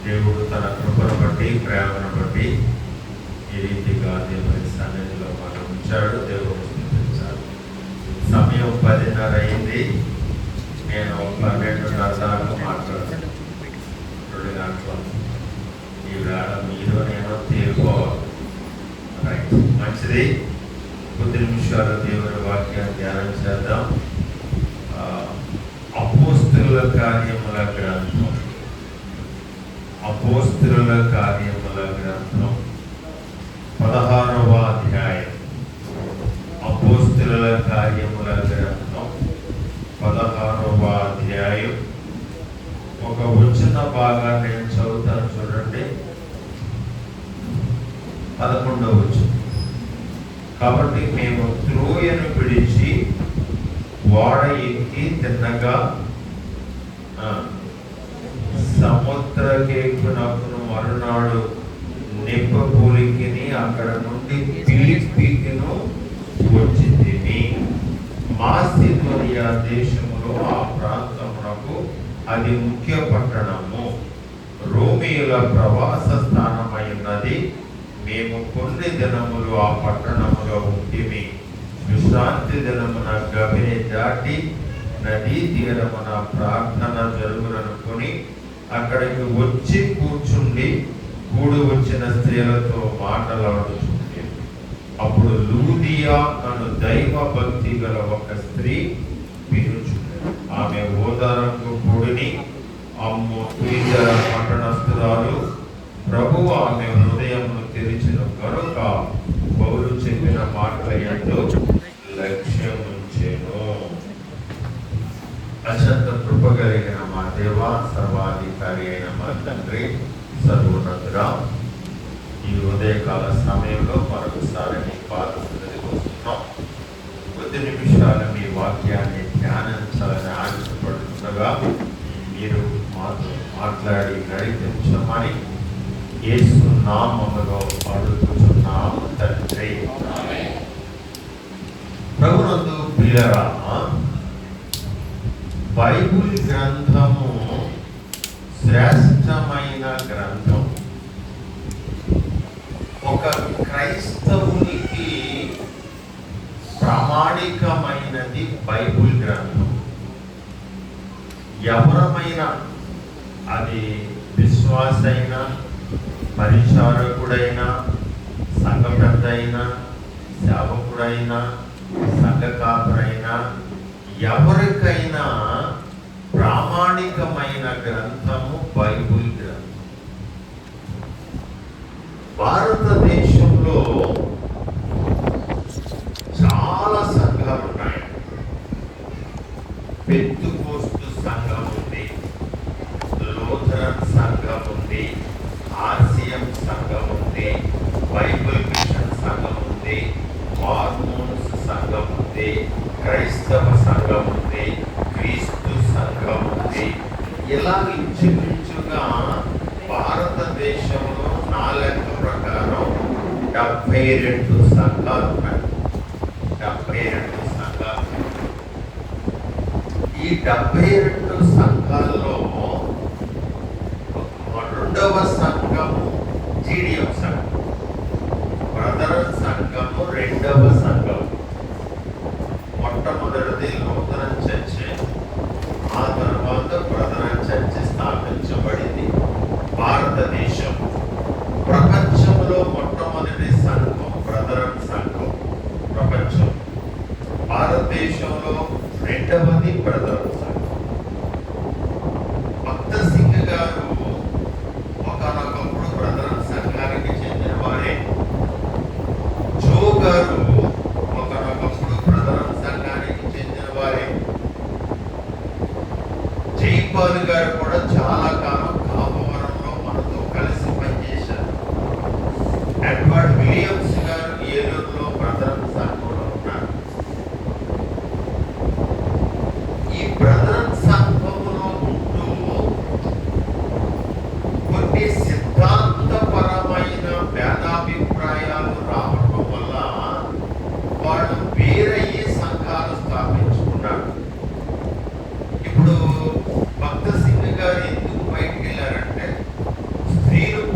దేవుడు తన కృపను బట్టి ప్రేమను బట్టి ఈ రీతిగా దేవుని సన్నిధిలో మనం ఉంచాడు. దేవుడు స్తుతించాలి. సమయం 10:30 అయింది. నేను 12:30 దాకా మాట్లాడాను. 2 గంటలు. ఈ వేళ మీరు నేను తీరుకోవాలి. రైట్, మంచిది. కొద్ది నిమిషాలు దేవుని వాక్యాన్ని ధ్యానం చేద్దాం. అపోస్తుల కార్యముల గ్రంథం, అపోస్తుల కార్యముల గ్రంథం 16వ అధ్యాయం. అపోస్తుల కార్యముల గ్రంథం 16వ అధ్యాయం. ఒక వచ్చిన భాగాన్ని నేను చదువుతాను, చూడండి. 11వ వచనం. కాబట్టి మేము త్రోయను విడిచి ఓడ ఎక్కి తిన్నగా సముద్రకేకునకును మరునాడు నెప్పపూలికిని అక్కడ నుండి ఫిలిప్పీకిను వచ్చింది. మాసిదోనియా దేశములో ఆ ప్రాంతమునకు అది ముఖ్య పట్టణము, రోమియుల ప్రవాస స్థానమైనది. మేము కొన్ని దినములు ఆ పట్టణములో ఉంటిమి. విశ్రాంతి దినమున గవిని దాటి నదీ తీరమున ప్రార్థన జరుగుననుకొని అక్కడికి వచ్చి కూర్చుండి కూడి వచ్చిన స్త్రీలతో మాట్లాడుచుంది. అప్పుడు లూదియా అను దైవ భక్తి గల ఒక స్త్రీ పిలుచుంది. ఆమె ఓదారంగు పొడిని అమ్ము ఇతర పట్టణస్థురాలు. ప్రభువు ఆమె హృదయమును తెరిచిన కనుక పౌలు చెప్పిన మాటల యందు లక్ష్యం ఉంచెను. అత్యంత కృపగలిగిన మా దేవ, సర్వాధికారి అయిన మా తండ్రి, సర్వోన్నతుడా, ఈ ఉదయకాల సమయంలో మరొకసారి మీ పాదసన్నిధికి వస్తున్నాం. కొద్ది నిమిషాలు మీ వాక్యాన్ని ధ్యానించాలని ఆశపడుతుండగా మీరు మాతో మాట్లాడి నడిపించమని యేసు నామములో అడుగుతున్నాము తండ్రి. ప్రభునందు ప్రియులారా, బైబిల్ గ్రంథము శ్రేష్టమైన గ్రంథం. ఒక క్రైస్తవునికి ప్రామాణికమైనది బైబిల్ గ్రంథం. ఎవరమైనా, అది విశ్వాసైనా, పరిచారకుడైనా, సంఘ పెద్ద అయినా, సేవకుడైనా, సంఘ కాపరైనా, ఎవరికైనా ప్రామాణికమైన గ్రంథము బైబిల్ గ్రంథం. భారతదేశంలో చాలా సంఘాలు ఉన్నాయి. పెంతెకోస్తు సంఘం ఉంది, లూథరన్ సంఘం ఉంది, ఆర్సిఎం సంఘం ఉంది, బైబిల్ మిషన్ సంఘం ఉంది, మార్మోన్స్ సంఘం ఉంది, క్రైస్తవ సంఘం ఉంది, క్రీస్తు సంఘం ఉంది. ఇలా ఇంచుమించుగా భారతదేశంలో నా లెక్క ప్రకారం 72 సంఘాలు ఉన్నాయి. 72 సంఘాలు. ఈ 72 సంఘాల్లో రెండవ సంఘము జీడిఎం సంఘం, బ్రదరన్ సంఘము రెండవ సంఘం. మొట్టమొదటిది లూథరన్ చర్చ్, ఆ తర్వాత బ్రదరన్ చర్చ్ స్థాపించబడింది. భారతదేశం ప్రపంచంలో మొట్టమొదటి సంఘం బ్రదరన్ సంఘం ప్రపంచం. భారతదేశంలో రెండవది బ్రదరన్ సంఘం. భక్త సింగ్ గారు ఒకనొకప్పుడు బ్రదరన్ సంఘానికి చెందిన వారే. జో గారు ఒకనొకప్పుడు బ్రదరన్ సంఘానికి చెందిన వారే. జైపాల్ గారు కూడా చాలా కాలం కాపవరంలో మనతో కలిసి పనిచేశారు. ఎడ్వర్డ్ విలియమ్స్ గారు ఏలూరులో బ్రదరన్ సంఘంలో ఉన్నారు. ఈ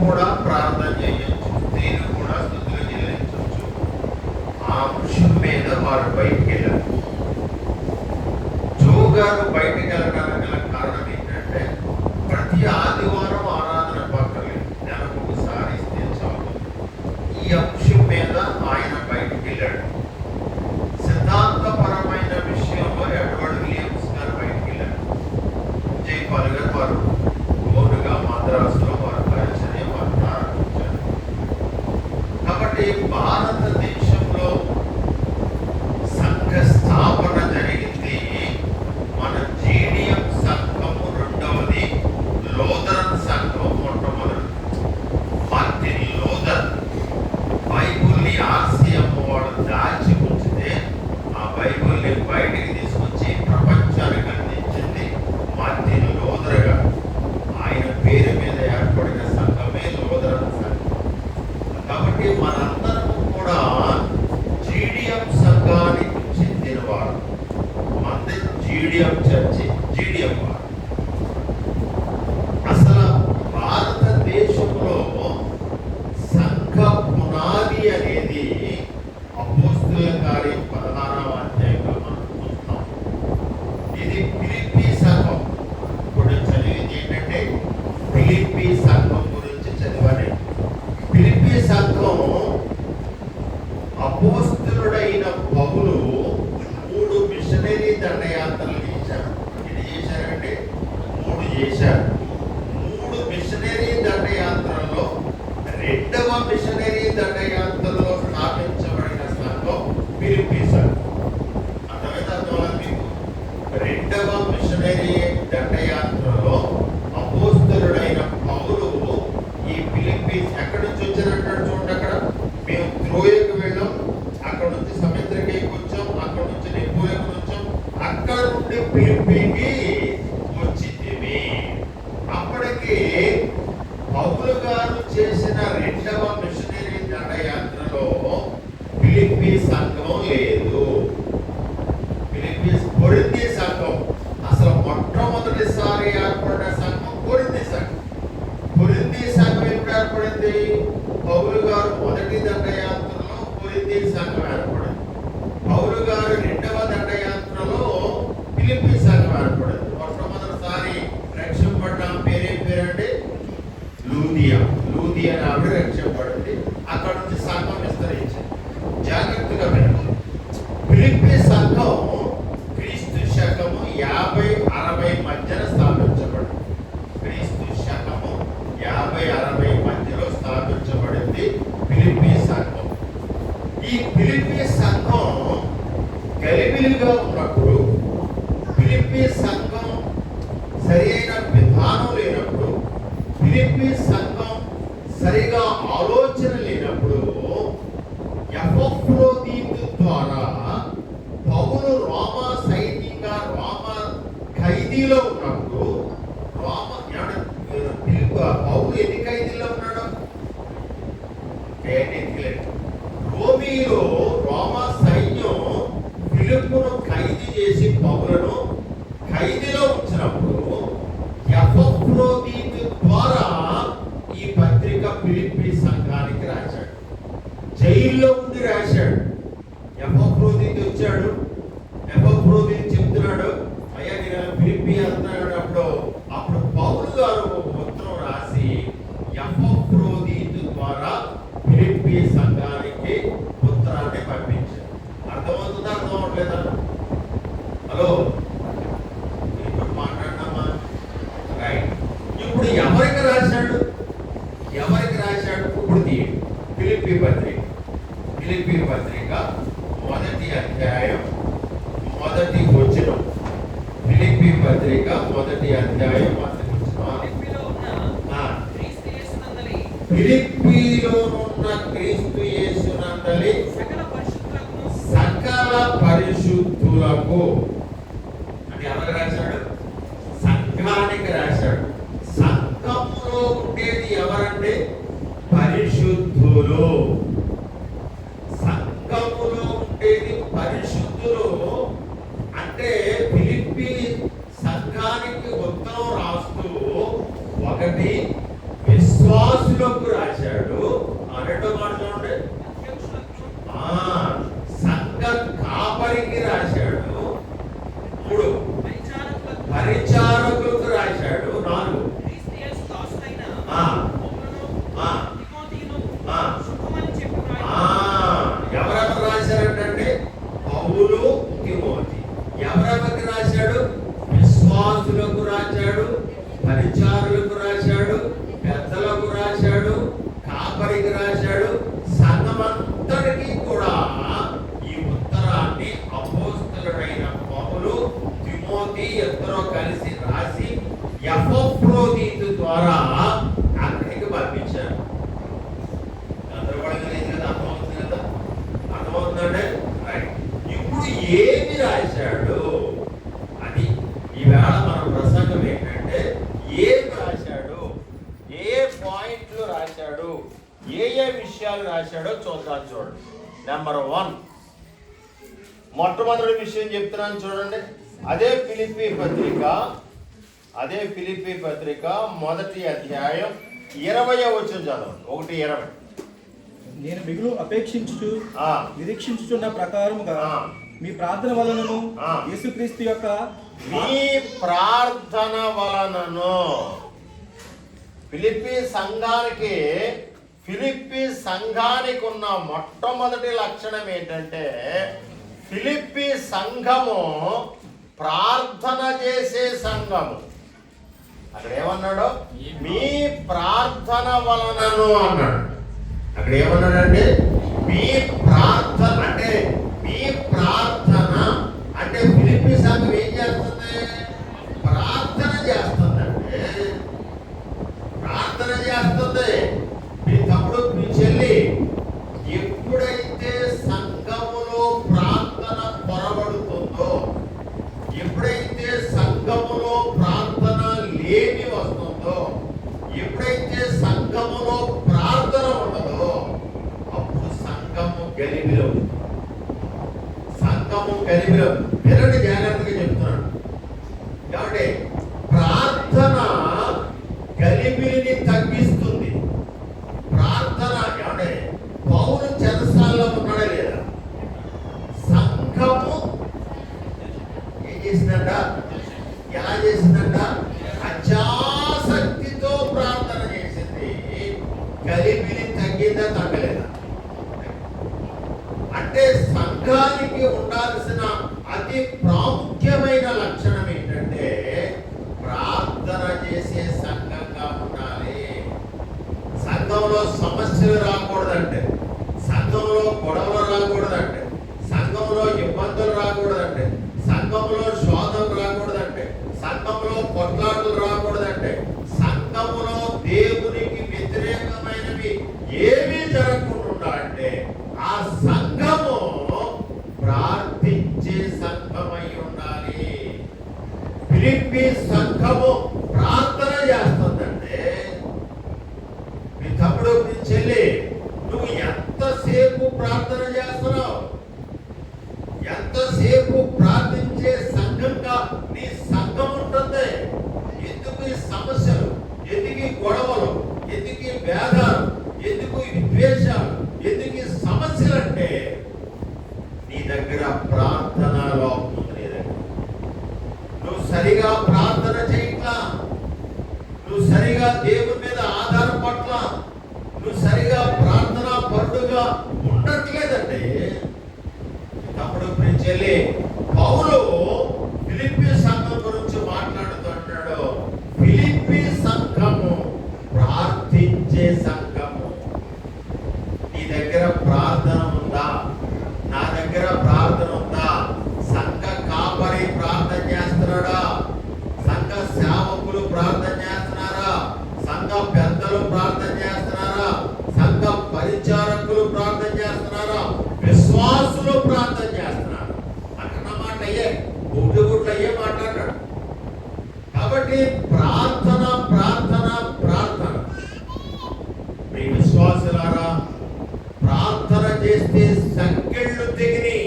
కూడా ప్రార్థన చేయొచ్చు, స్త్రీలు కూడా స్తుతులు చెల్లించవచ్చు. ఆ అంశం మీద వారు బయటికి వెళ్ళారు. జో గారు బయటికి వెళ్ళడానికి గల కారణం ఏంటంటే ప్రతి ఆదివారం ఆరాధన పక్కలేదు, నెలకు ఒకసారి ఇస్తే చాలు. ఈ అంశం మీద ఆయన బయటికి వెళ్ళాడు. సిద్ధాంతపరమైన విషయంలో ఎడ్వర్డ్ విలియమ్స్ గారు బయటికి వెళ్ళారు. జైపాల్ గారు వారు ఓనుగా మద్రాసులో వారు పరిచయం వారు ప్రారంభించారు. కాబట్టి భారతదేశంలో సంఘ స్థాపన జరిగింది. మన జీడియం సంఘము రెండవది, లోదరన్ సంఘం మొట్టమొదటి. మార్టిన్ లోదర్ బైబుల్ని ఆర్సిఎం వాడు దాచి ఉంచితే ఆ బైబుల్ని బయటికి తీసుకొచ్చి ప్రపంచానికి అందించింది మార్టిన్ లోదర్ గారు. ఆయన పేరు మీద ఏర్పడిన సంఘమే లోదరన్ సంఘం. కాబట్టి మనందరము కూడా జీడియం సంఘానికి చెందినవారు. మంది జీడియం చర్చి, జీడియం వారు. అసలు భారతదేశంలో సంఘ పునాది అనేది అపోస్తుల కార్యం 16వ అధ్యాయంలో మనం చూస్తాం. ఇది ఫిలిప్పీ సంఘం. ఇప్పుడు చదివింది ఏంటంటే ఫిలిప్పీ సంఘం గురించి చదివాలి. ఫిలిప్పీ సంఘం అపోస్తులుడైన పౌలు 3 మిషనరీ దండయాత్రలు చేశారు. ఇది చేశారంటే 3 చేశారు. 3 మిషనరీ దండయాత్రల్లో రెండవ మిషనరీ దండయాత్రలో స్థాపించబడిన సంఘం ఫిలిప్పీ సంఘం. అర్థమైతే అర్థం మీకు? రెండవ మిషనరీ దండయాత్రలో అపోస్తలుడైన పౌలు ఈ ఫిలిప్పీస్ ఎక్కడి నుంచి వచ్చారంటాడు చూడండి. అక్కడ మేము త్రోయకు వెళ్ళాం, అక్కడ నుంచి సముద్రకేకి వచ్చాం, అక్కడ నుంచి నెపోయకు వచ్చాం, అక్కడ నుండి ఫిలిప్పీకి వచ్చింది. అప్పటికి పౌలు గారు చేసిన రెండవ మిషనరీ దండయాత్రలో ఫిలిప్పీ సంఘం లేదు. ఫిలిప్పీస్ కొరింథీ సంఘం. అసలు మొట్టమొదటిసారి ఏర్పడిన సంఘం కొరింథీ సంఘం. కొరింథీ సంఘం ఎప్పుడు ఏర్పడింది? పౌలు గారు మొదటి దండయాత్రలో కొరింథీ సంఘం ఏర్పడింది. పౌలు గారు రెండవ దండయాత్రలో ఫిలిప్పీ సంఘం ఏర్పడింది. మొట్టమొదటిసారి రక్షింపబడ్డ పేరేం పేరంటే లూదియా. లూదియా ఆవిడ రక్షింపబడింది. అక్కడ నుంచి సంఘం విస్తరించింది. జాగ్రత్తగా వినండి. ఫిలిప్పీ సంఘం క్రీస్తు శకము 50-60 మధ్యన స్థాపించబడింది. క్రీస్తు శకము 50-60 మధ్యలో స్థాపించబడింది ఫిలిప్పీ సంఘం. ఈ ఫిలిప్పీ సంఘం గలిబిలిగా ఉన్నప్పుడు, ఫిలిప్పీ సంఘం సరి అయిన విధానం లేనప్పుడు, ఫిలిప్పీ సంఘం సరిగా ఆలోచన లేనప్పుడు ఎపఫ్రోదీతు ద్వారా పౌలు రోమా సైనికంగా రోమా ఖైదీలో ఉన్నప్పుడు పౌలు ఎన్ని ఖైదీలో ఉన్నాడు? రోమిలో రోమా సైన్యం ఫిలిప్పును ఖైదీ చేసి పౌలను ఖైదీలో ఉంచినప్పుడు ఎపఫ్రోదీతు ద్వారా ఈ పత్రిక ఫిలిప్పీ సంఘానికి రాశాడు. జైల్లో ఉండి రాశాడు. ఎపఫ్రోదీతు వచ్చాడు. ఎపఫ్రోదీతు చెప్తున్నాడు, అయ్యా నేను ఫిలిప్పీ అంటున్నాడు. అప్పుడు పౌలు గారు ఒక ఉత్తరం రాసి ఎపఫ్రోదీతు ద్వారా ఫిలిప్పీ సంఘానికి ఉత్తరాన్ని పంపించాడు. అర్థమవుతుందా? అర్థం అవట్లేదా? హలో, ఇప్పుడు మాట్లాడినామా? రైట్. ఇప్పుడు ఎవరికి రాశాడు? ఎవరికి రాశాడు? ఇప్పుడు ఫిలిప్పీ పత్రిక. ఫిలిప్పీ పత్రిక 1వ అధ్యాయం 1వ వచనం. ఫిలిప్పీ పత్రిక 1వ అధ్యాయం 1వ వచనం. ఫిలిప్పీలోనున్న క్రీస్తు యేసునందలి సకల పరిశుద్ధులకు అని ఎవరు రాశాడు? సంఘానికి రాశాడు. సంఘములో ఉండేది ఎవరంటే పరిశుద్ధులు. సంఘములో ఉండేది పరిశుద్ధులు. అంటే ఫిలిప్పీ సంఘానికి ఉత్తరం రాస్తూ, ఒకటి విశ్వాస విశ్వాసులకు రాశాడు. రెండో మాట చూడండి, సంఘ కాపరికి రాశాడు. 3 పరిచారకులకు రాశాడు. 4 ఎవరెవరు రాశారంటే పౌలు, తిమోతి. ఎవరెవరికి రాశాడు? విశ్వాసులకు రాశాడు, పరిచారులకు రాశాడు, పెద్దలకు రాశాడు, కాపరికి రాశాడు. సంఘమంతటికి కూడా ఈ ఉత్తరాన్ని అపోస్తలుడైన పౌలు, తిమోతి ఇద్దరూ కలిసి రాసి ఎపఫ్రోదీతు ద్వారా అక్కడికి పంపించారు. అర్థమవుతుందండి? ఇప్పుడు ఏమి రాశాడు అది ఈవేళ మన ప్రసంగం ఏంటంటే, ఏమి రాశాడు, ఏ పాయింట్లు రాశాడు, ఏ విషయాలు రాశాడో చూద్దాం. చూడండి. నెంబర్ 1, మొట్టమొదటి విషయం చెప్తున్నాను చూడండి. అదే ఫిలిప్పీ పత్రిక 1వ అధ్యాయం 20వ వచనం చదవండి. 1:20. నేను మిగులు అపేక్షించుచు నిరీక్షించుచున్న ప్రకారముగా మీ ప్రార్థన వలనను యేసుక్రీస్తు యొక్క ఫిలిప్పీ సంఘానికి ఉన్న మొట్టమొదటి లక్షణం ఏంటంటే, ఫిలిప్పీ సంఘము ప్రార్థన చేసే సంఘము. అక్కడ ఏమన్నాడు? మీ ప్రార్థన వలనను అన్నాడు. అక్కడ ఏమన్నాడంటే, మీ ప్రార్థన అంటే ఫిలిప్పీ సంఘం ఏం చేస్తుంది? ప్రార్థన చేస్తుందంటే ప్రార్థన చేస్తుంది. మీ తమ్ముడు, మీ చెల్లి ఎప్పుడైతే సంఘములో ప్రార్థన పొరబడుతుందో, ఎప్పుడైతే సంఘములో ప్రార్థన లేని వస్తుందో, ఎప్పుడైతే సంఘములో ప్రార్థన ఉండదో, అప్పుడు సంఘము గలిబిలో. వినండి, జాగ్రత్తగా చెప్తున్నాడు. కాబట్టి ప్రార్థన గలిబిలిని తగ్గిస్తుంది. ప్రార్థన అంటే పౌలు చెరసాలలో ఉన్నాడా లేదా? సంఘము ఏం చేసిందంట? ఎలా చేసిందంట? అత్యాసక్తితో ప్రార్థన చేసింది. గలిబిలి తగ్గిందా, తగ్గలేదా? అంటే సంఘానికి ఉండాల్సిన అతి ప్రాముఖ్యమైన లక్షణం ఏంటంటే, ప్రార్థన చేసే సంఘంగా ఉండాలి. సంఘంలో సమస్యలు రాకూడదంటే, సంఘంలో గొడవలు రాకూడదంటే, సంఘంలో ఇబ్బందులు రాకూడదంటే, సంఘంలో శోధన రాకూడదంటే, సంఘంలో కొట్లాటలు రాకూడదంటే, సంఘంలో దేవునికి వ్యతిరేకమైనవి ఏమీ జరగకుండా అంటే ఆ సంఘము ప్రార్థించే సంఘమై ఉండాలి. ఫిలిప్పీ సంఘము ప్రార్థన చేస్తుందంటే, మీ తమ్ముడు, మీ చెల్లి, నువ్వు ఎంతసేపు ప్రార్థన చేస్తున్నావు? ఎంతసేపు ప్రార్థించే సంఘంగా నీ సంఘం ఉంటుంది? ఎందుకు ఈ సమస్యలు, ఎందుకు ఈ గొడవలు, ఎందుకు ఈ భేదాలు, ఎందుకు ఈ విద్వేషాలు, ఎందుకు ఈ సమస్యలు అంటే నీ దగ్గర ప్రార్థన లోపం ఉంది. నువ్వు సరిగా ప్రార్థన చేయట్లా, నువ్వు సరిగా దేవుని మీద ఆధారపట్లా, నువ్వు సరిగా ప్రార్థన పరుడుగా ఉండట్లేదంటే. తమ్ముడు, చెల్లి, పౌలు ఫిలిప్పీ సంఘం గురించి మాట్లాడుతుంటాడు. ఫిలిప్పీ సంఘము ప్రార్థించే సంఘము. నీ దగ్గర ప్రార్థన ఉందా? నా దగ్గర ప్రార్థన ఉందా? సంఘ కాపరి ప్రార్థన చేస్తున్నాడా? సంఘ సేవకులు ప్రార్థన చేస్తున్నారా? సంఘ పెద్దలు ప్రార్థన చేస్తున్నారా? సంఘ పరిచారకులు ప్రార్థన చేస్తున్నారా? విశ్వాసులు ప్రార్థన చేస్తున్నారు. అక్కడ మాట అయ్యే గుడ్లు అయ్యే మాట్లాడాడు. కాబట్టి ప్రార్థన ప్రార్థన ప్రార్థన. మీ విశ్వాసులారా, ప్రార్థన చేస్తే సంకెళ్ళు తెగిని,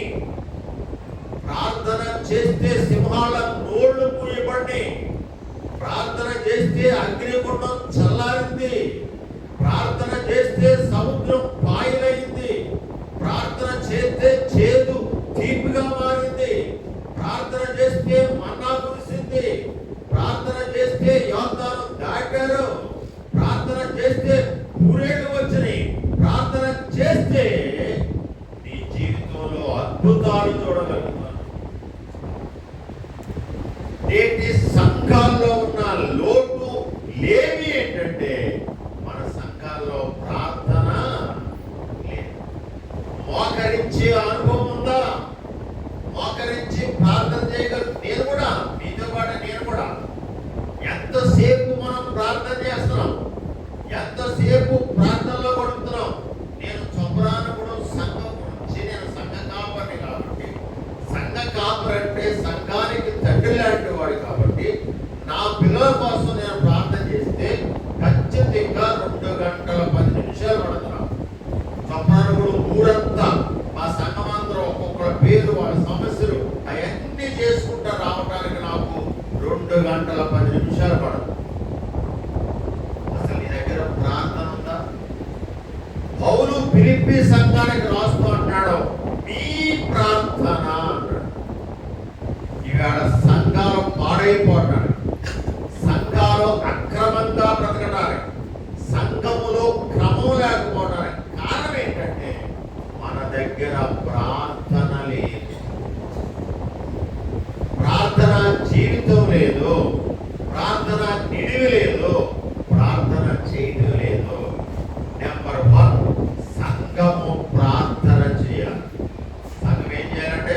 ప్రార్థన చేస్తే సింహాల నోళ్లు పూయబడి, ప్రార్థన చేస్తే అగ్నిగుండం చల్లారింది, ప్రార్థన సముద్రం పాయలైంది, ప్రార్థన చేస్తే చేదు తీపిగా మారింది, ప్రార్థన చేస్తే మన్నా కురిసింది, ప్రార్థన చేస్తే యోర్దాను దాటారు, ప్రార్థన చేస్తే ఊరేళ్ళు వచ్చినాయి, ప్రార్థన చేస్తే నీ జీవితంలో అద్భుతాలు చూడగలుగుతారు. నేటి సంఘాల్లో ఉన్న లోటు లేవి ఏంటంటే మన సంఘాల్లో ప్రార్థన లేదు. మోకరించే అనుభవం ఉందా? మోకరించి ప్రార్థన చేయగలరు. నేను కూడా మీతో పాటు నేను కూడా ఎంతసేపు మనం ప్రార్థన చేస్తున్నాం, ఎంతసేపు ప్రార్థనలో గడుపుతున్నాం. నేను చొప్పరాను కూడా సంఘం గురించి, నేను సంఘ కాపరిని కాబట్టి, సంఘ కాపరి అంటే సంఘానికి తండ్రి లాంటి వాడు కాబట్టి, నా పిల్లల కోసం నేను ప్రార్థన చేస్తే ఖచ్చితంగా 2 గంటల 10 నిమిషాలు పడుతున్నాను. చొప్పరాను కూడా ఊరంతా మా సంఘం అందరూ ఒక్కొక్కళ్ళ పేరు, వాళ్ళ సమస్యలు అవన్నీ చేసుకుంటూ రావడానికి నాకు 2 గంటల 10 నిమిషాలు పడదు. అసలు నీ దగ్గర ప్రార్థన ఉందా? పౌలు ఫిలిప్పీ సంఘానికి రాస్తూ అంటాడు, మీ ప్రార్థన అన్నాడు. ఇవాళ సంఘాలు పాడైపోతాడు, సంఘాలు అక్రమంగా బ్రతకడానికి, సంఘములో క్రమం లేకపోవడానికి కారణం ఏంటంటే మన దగ్గర ప్రార్థన లేదు, ప్రార్థన జీవితం లేదు, ప్రార్థన నిడివి లేదు, ప్రార్థన చేయడం లేదు. నెంబర్ 1 సంఘము ప్రార్థన చేయాలి. సంఘం ఏం చేయాలంటే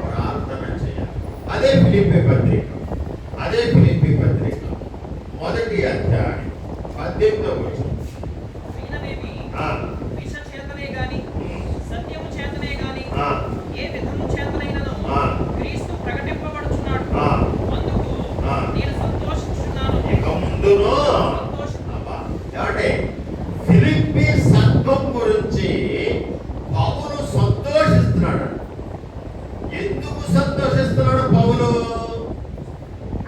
ప్రార్థన చేయాలి. అదే ఫిలిప్పీ పత్రిక, అదే ఫిలిప్పీ పత్రిక 1వ అధ్యాయం 18వ వచనం. విష చేతనే గాని సత్యము చేతనే గాని ఆ. ఏ విధము చేతనైనను ఆ. క్రీస్తు ప్రకటింపబడుచున్నాడు. ఆ. అందుకు ఆ. నేను సంతోషిస్తున్నాను. ఇక ముందును అబ్బా, ఏమంటే ఫిలిప్పీ సంఘం గురించి పౌలు సంతోషిస్తున్నాడు. ఎందుకు సంతోషిస్తున్నాడు పౌలు?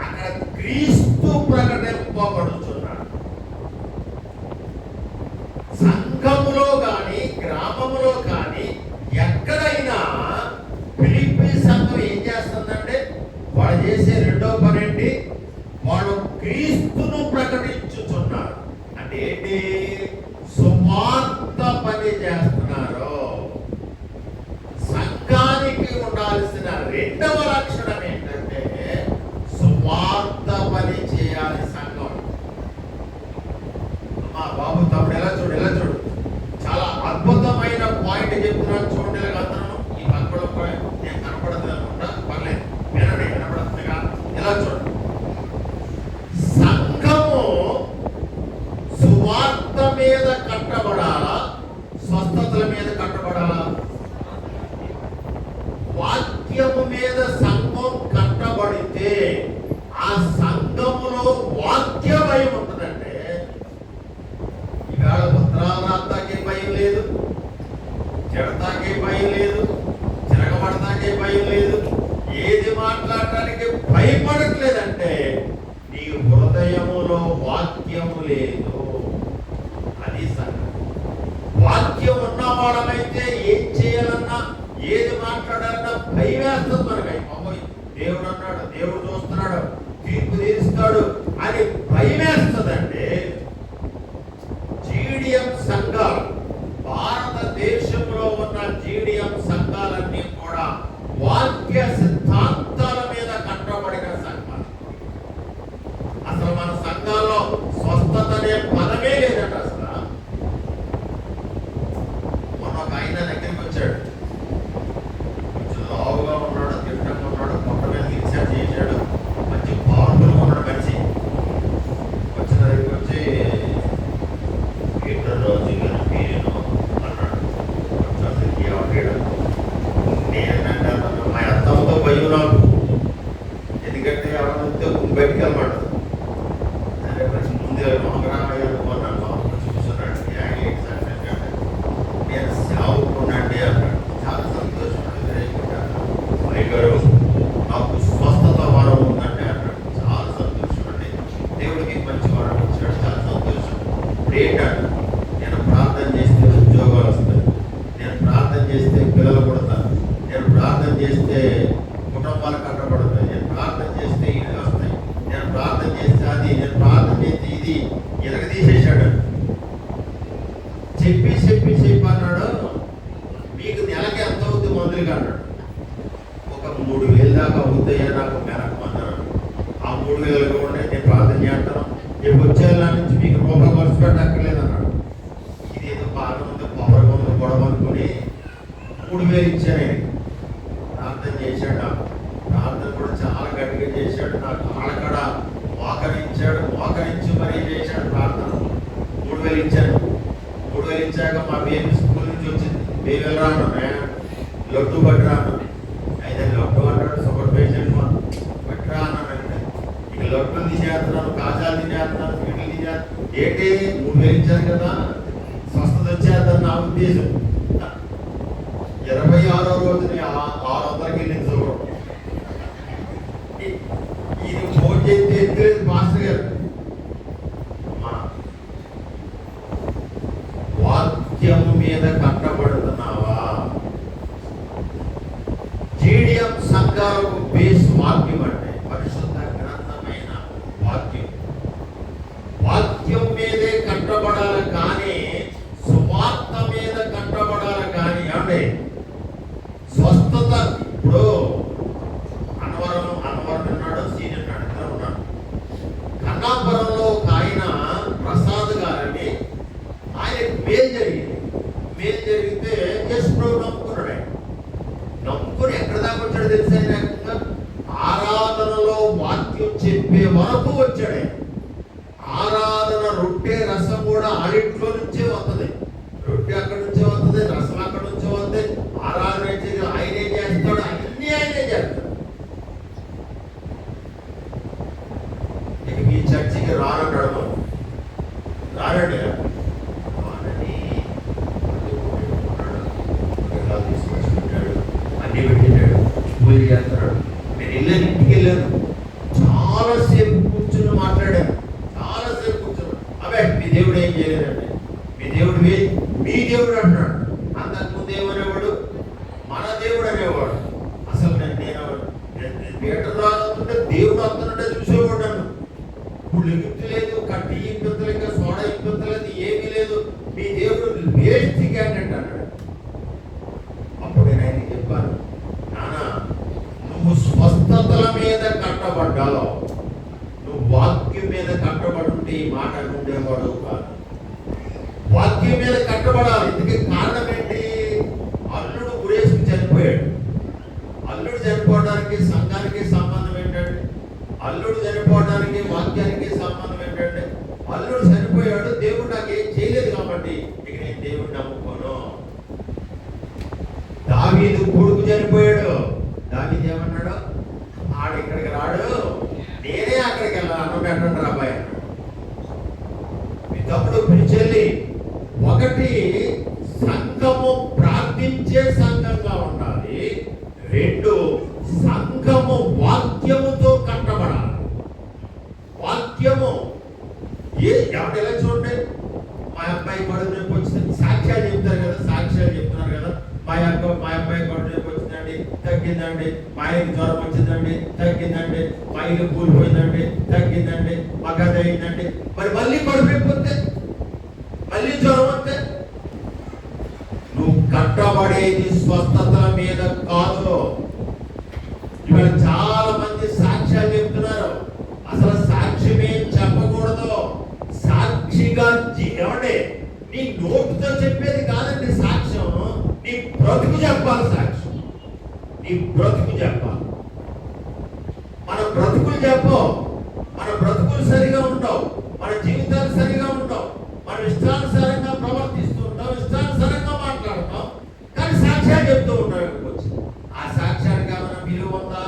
అక్కడ క్రీస్తు ప్రకటింపబడుచున్నాడు. సంఘములో కానీ గ్రామములో కానీ ఎక్కడైనా ఫిలిప్పీ సంఘం ఏం చేస్తుందంటే వాడు చేసే రెండో పని ఏంటి? వాడు క్రీస్తును ప్రకటించుచున్నారు. అంటే ఏంటి? సువార్త పని చేస్తున్నారు. సంఘానికి ఉండాల్సిన రెండవ లక్షణం ఏంటంటే సువార్త పని చేయాలి సంఘం. అమ్మా బాబు తమ్ముడు ఎలా చూడు, ఎలా చూడు, చాలా అద్భుతమైన పాయింట్ చెప్తున్నాను చూడండి. ఎలాగంటున్నాను ఈ పక్కలో నేను కనపడదు అనుకుంటా, పర్లేదు వినండి, కనపడుతుందిగా. ఎలా చూడండి, సంఘము సువార్త మీద కట్టబడాలా, స్వస్థతల మీద కట్టబడాలా? వాక్యము మీద సంఘం కట్టబడితే ఆ సంఘములో వాక్య భయం ఉంటుందంటే ఇవాళ ఉత్తరాలు రాస్తాకే భయం లేదు, చెడతాకే భయం లేదు, తిరగబడతాకే భయం లేదు, ఏది మాట్లాడటానికి భయపడట్లేదంటే నీ హృదయములో వాక్యము లేదు. అది సంగతి. వాక్యం ఉన్నవాడమైతే ఏం చేయాలన్నా, ఏది మాట్లాడాలన్నా భయం వేస్తుంది మనకి. అమ్మాయి దేవుడు అన్నాడు, దేవుడు చూస్తున్నాడు, తీర్పు తీరుస్తాడు అని భయం వేస్తుందంటే జీడిఎం సంఘాలు, భారతదేశంలో ఉన్న జీడిఎం సంఘాలన్నీ కూడా వాక్య సిద్ధాంతాల మీద కట్టబడిన సంఘాలు. అసలు మన సంఘాల్లో స్వస్థత అనే పదమే లేదంట. అసలు మొన్న ఒక ఆయన దగ్గరికి వచ్చాడు, కొంచెం లావుగా ఉన్నాడు, దిట్టంగా ఉన్నాడు, మొట్ట మీద రీసెర్చ్ చేశాడు, మంచి పవర్ఫుల్గా ఉన్నాడు మనిషి. వచ్చిన దగ్గరికి వచ్చి 2 రోజులు చేస్తే కుటుంబాలు కట్టబడతాయి, నేను ప్రార్థన చేస్తే ఇల్లు వస్తాయి, నేను ప్రార్థన చేస్తే అది, నేను ప్రార్థన చేస్తే ఇది తీసేశాడు. చెప్పి అన్నాడు, మీకు నెలకి ఎంత అవుతుంది మందులుగా అన్నాడు. ఒక 3,000 దాకా అవుతాయా నాకు నెలకు అన్నాడు. ఆ 3,000 కూడా నేను ప్రార్థన చేస్తాను, రేపు వచ్చేళ్ళ నుంచి మీకు రూపాయి ఖర్చు పెట్టక్కర్లేదు అన్నాడు. ఇదేదో బాగా ఉంది, పవర్ ఉంది, గొడవ అనుకుని 3,000 ఇచ్చాను ఆయనకి. ప్రార్థన చేశాడు. నాకు ప్రార్థన కూడా చాలా గట్టిగా చేశాడు. నాకు ఆడకడ మోకరించి మరీ చేశాడు ప్రార్థన. 3,000 ఇచ్చాను. 3,000 ఇచ్చాక మా బేబీ స్కూల్ నుంచి వచ్చింది. బేబీ రాను, లడ్డు బట్టి రాను, అయితే లడ్డు అంటాడు, షుగర్ పేషెంట్ బట్టి రానంటే ఇక లడ్డులు తినేస్తున్నాను, కాజాలు తినేస్తున్నాను, స్వీట్లు తినేస్తున్నాను. ఏంటి 3,000 ఇచ్చాను కదా, స్వస్థత వచ్చేద్దని నా ఉద్దేశం. 26వ రోజుని 600కి వెళ్ళింది షుగర్. ఇది ఫోన్ చేస్తే ఎత్తులేదు మాస్టర్ గారు. వాక్యము మీద కట్టబడుతున్నావా? జీడియం సంఘాలకు బేస్ వాక్యం అంటే పరిశుద్ధ గ్రంథమైన వాక్యం. వాక్యం మీదే కట్టబడాలి కానీ సువార్త మీద కట్టబడాలి కానీ అంటే స్వస్థత. ఇప్పుడు అన్నవరం ఉన్నాడు, సీనియర్ ఉన్నాడు, ఇద్దరు ఉన్నాడు. కన్నాపురంలో ఒక ఆయన ప్రసాద్ గారని ఆయన మేలు జరిగితే యశ్వ్రభు నమ్ముకున్నాడు. నమ్ముకుని ఎక్కడ దాకా వచ్చాడు తెలుసా? ఆరాధనలో వాక్యం చెప్పే వరకు వచ్చాడే. ఆరాధన రొట్టె రసం కూడా ఆడింట్లో నుంచే వస్తుంది. రొట్టె అక్కడి నుంచే వస్తుంది, రసం అక్కడి నుంచే వస్తుంది. ఆరాధన ఆయనే చేస్తాడు, అన్ని ఆయనే చేస్తాడు. ఇక మీ చర్చికి రానంటాడు, రానండి తీసుకొచ్చుకుంటాడు, అన్ని పెట్టినాడు, పూజ చేస్తున్నాడు. నేను ఇంటికి వెళ్ళాను, చాలాసేపు కూర్చుని మాట్లాడాను, చాలాసేపు కూర్చున్నాను. అబ్బే మీ దేవుడు ఏం చేయలేదండి, మీ దేవుడు అంటున్నాడు. అంతకుముందు ఏమనేవాడు, మన దేవుడు అనేవాడు. అసలు నేను థియేటర్ రాకుంటే దేవుడు వస్తున్నట్టే చూసేవాడు నన్ను. ఇప్పుడు లిఫ్ట్ లేదు, కట్టి ఇంపెత్తలేదు, సోడా ఇంపెత్తలేదు, ఏమీ లేదు, మీ దేవుడు వేస్ట్ క్యాండిడేట్ అన్నాడు. అప్పుడు నేను ఆయనకి చెప్పాను, నాన్న నువ్వు స్వస్థతల మీద కట్టబడ్డావు, నువ్వు వాక్యం మీద కట్టబడి ఉంటే ఈ మాట ఉండేవాడు కాదు. వాక్యం మీద కట్టబడాలి. ఇందుకే కారణం ఏంటి? అల్లుడు గురేసుకు చనిపోయాడు. అల్లుడు చనిపోవడానికి సంఘానికి సంబంధం ఏంటంటే, అల్లుడు చనిపోవడానికి వాక్యానికి సంబంధం ఏంటంటే, అల్లుడు చనిపోయాడు, దేవుడు నాకు ఏం చేయలేదు కాబట్టి ఇక నేను దేవుడిని నమ్ముకోను. దావీదు కొడుకు చనిపోయాడు. దావీదు ఏమన్నాడు? ఆడు ఇక్కడికి రాడు, నేనే అక్కడికి వెళ్ళాలి, అన్నం పెట్టండి రాబాయ్ అన్నాడు. మీ తమ్ముడు పిలిచెల్లి ఒకటి సంఘము ప్రార్థించే సంఘంగా ఉండాలి, 2 సంఘము వాక్యముతో కట్టబడాలి. వాక్యము ఎవరిలా చూడండి, మా అబ్బాయి కడుపు నొప్పి వచ్చింది, సాక్ష్యాలు చెప్తారు కదా, సాక్ష్యాలు చెప్తున్నారు కదా. మా అబ్బాయి కడుపు నొప్పి వచ్చిందండి, తగ్గిందండి. మా ఆయనకి జ్వరం వచ్చిందండి, తగ్గిందండి. మా ఇల్లు కూలిపోయిందండి, తగ్గిందండి. మా గద అయిందండి. మరి మళ్ళీ కడుపు నొప్పి వస్తే, మళ్ళీ జ్వరం వస్తే, నువ్వు కట్టబడేది స్వస్థతల మీద కాదు. ఇవాళ చాలా మంది సాక్ష్యాలు చెప్తున్నారు, అసలు సాక్ష్యమే చెప్పకూడదు. సాక్షిగా ఏమంటే నీ నోటుతో చెప్పేది కాదండి సాక్ష్యం, నీ బ్రతుకు చెప్పాలి. సాక్ష్యం నీ బ్రతుకు చెప్పాలి. మన బ్రతుకులు చెప్పవు, మన బ్రతుకులు సరిగా ఉండవు, మన జీవితాలు సరిగా ఉండవు, మనం ఇష్టానుసారంగా ప్రవర్తిస్తూ ఉంటాం, ఇష్టానుసారంగా మాట్లాడతాం, కానీ సాక్ష్యాలు చెప్తూ ఉంటాం. వచ్చి ఆ సాక్ష్యానికి ఏమైనా విలువ ఉందా?